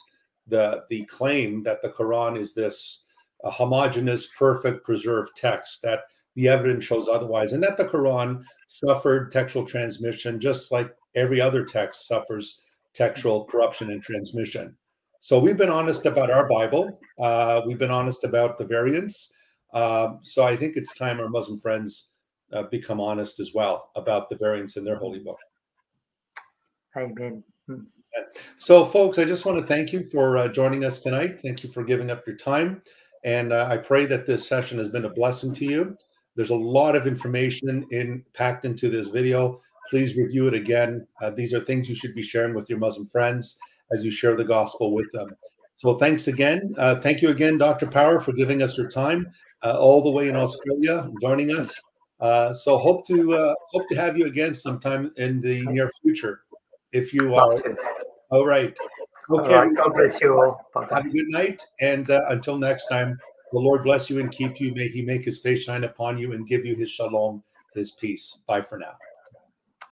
the claim that the Quran is this homogeneous, perfect, preserved text, that the evidence shows otherwise, and that the Quran suffered textual transmission just like every other text suffers textual corruption and transmission. So we've been honest about our Bible. We've been honest about the variants. So I think it's time our Muslim friends become honest as well about the variants in their holy book. Amen. So, folks, I just want to thank you for joining us tonight. Thank you for giving up your time. And I pray that this session has been a blessing to you. There's a lot of information packed into this video. Please review it again. These are things you should be sharing with your Muslim friends as you share the gospel with them. So thanks again. Thank you again, Dr. Power, for giving us your time all the way in Australia, joining us. So hope to have you again sometime in the near future. If you are, all right. Okay. All right, God bless you all. Bye-bye. Have a good night. And until next time, the Lord bless you and keep you. May he make his face shine upon you and give you his shalom, his peace. Bye for now.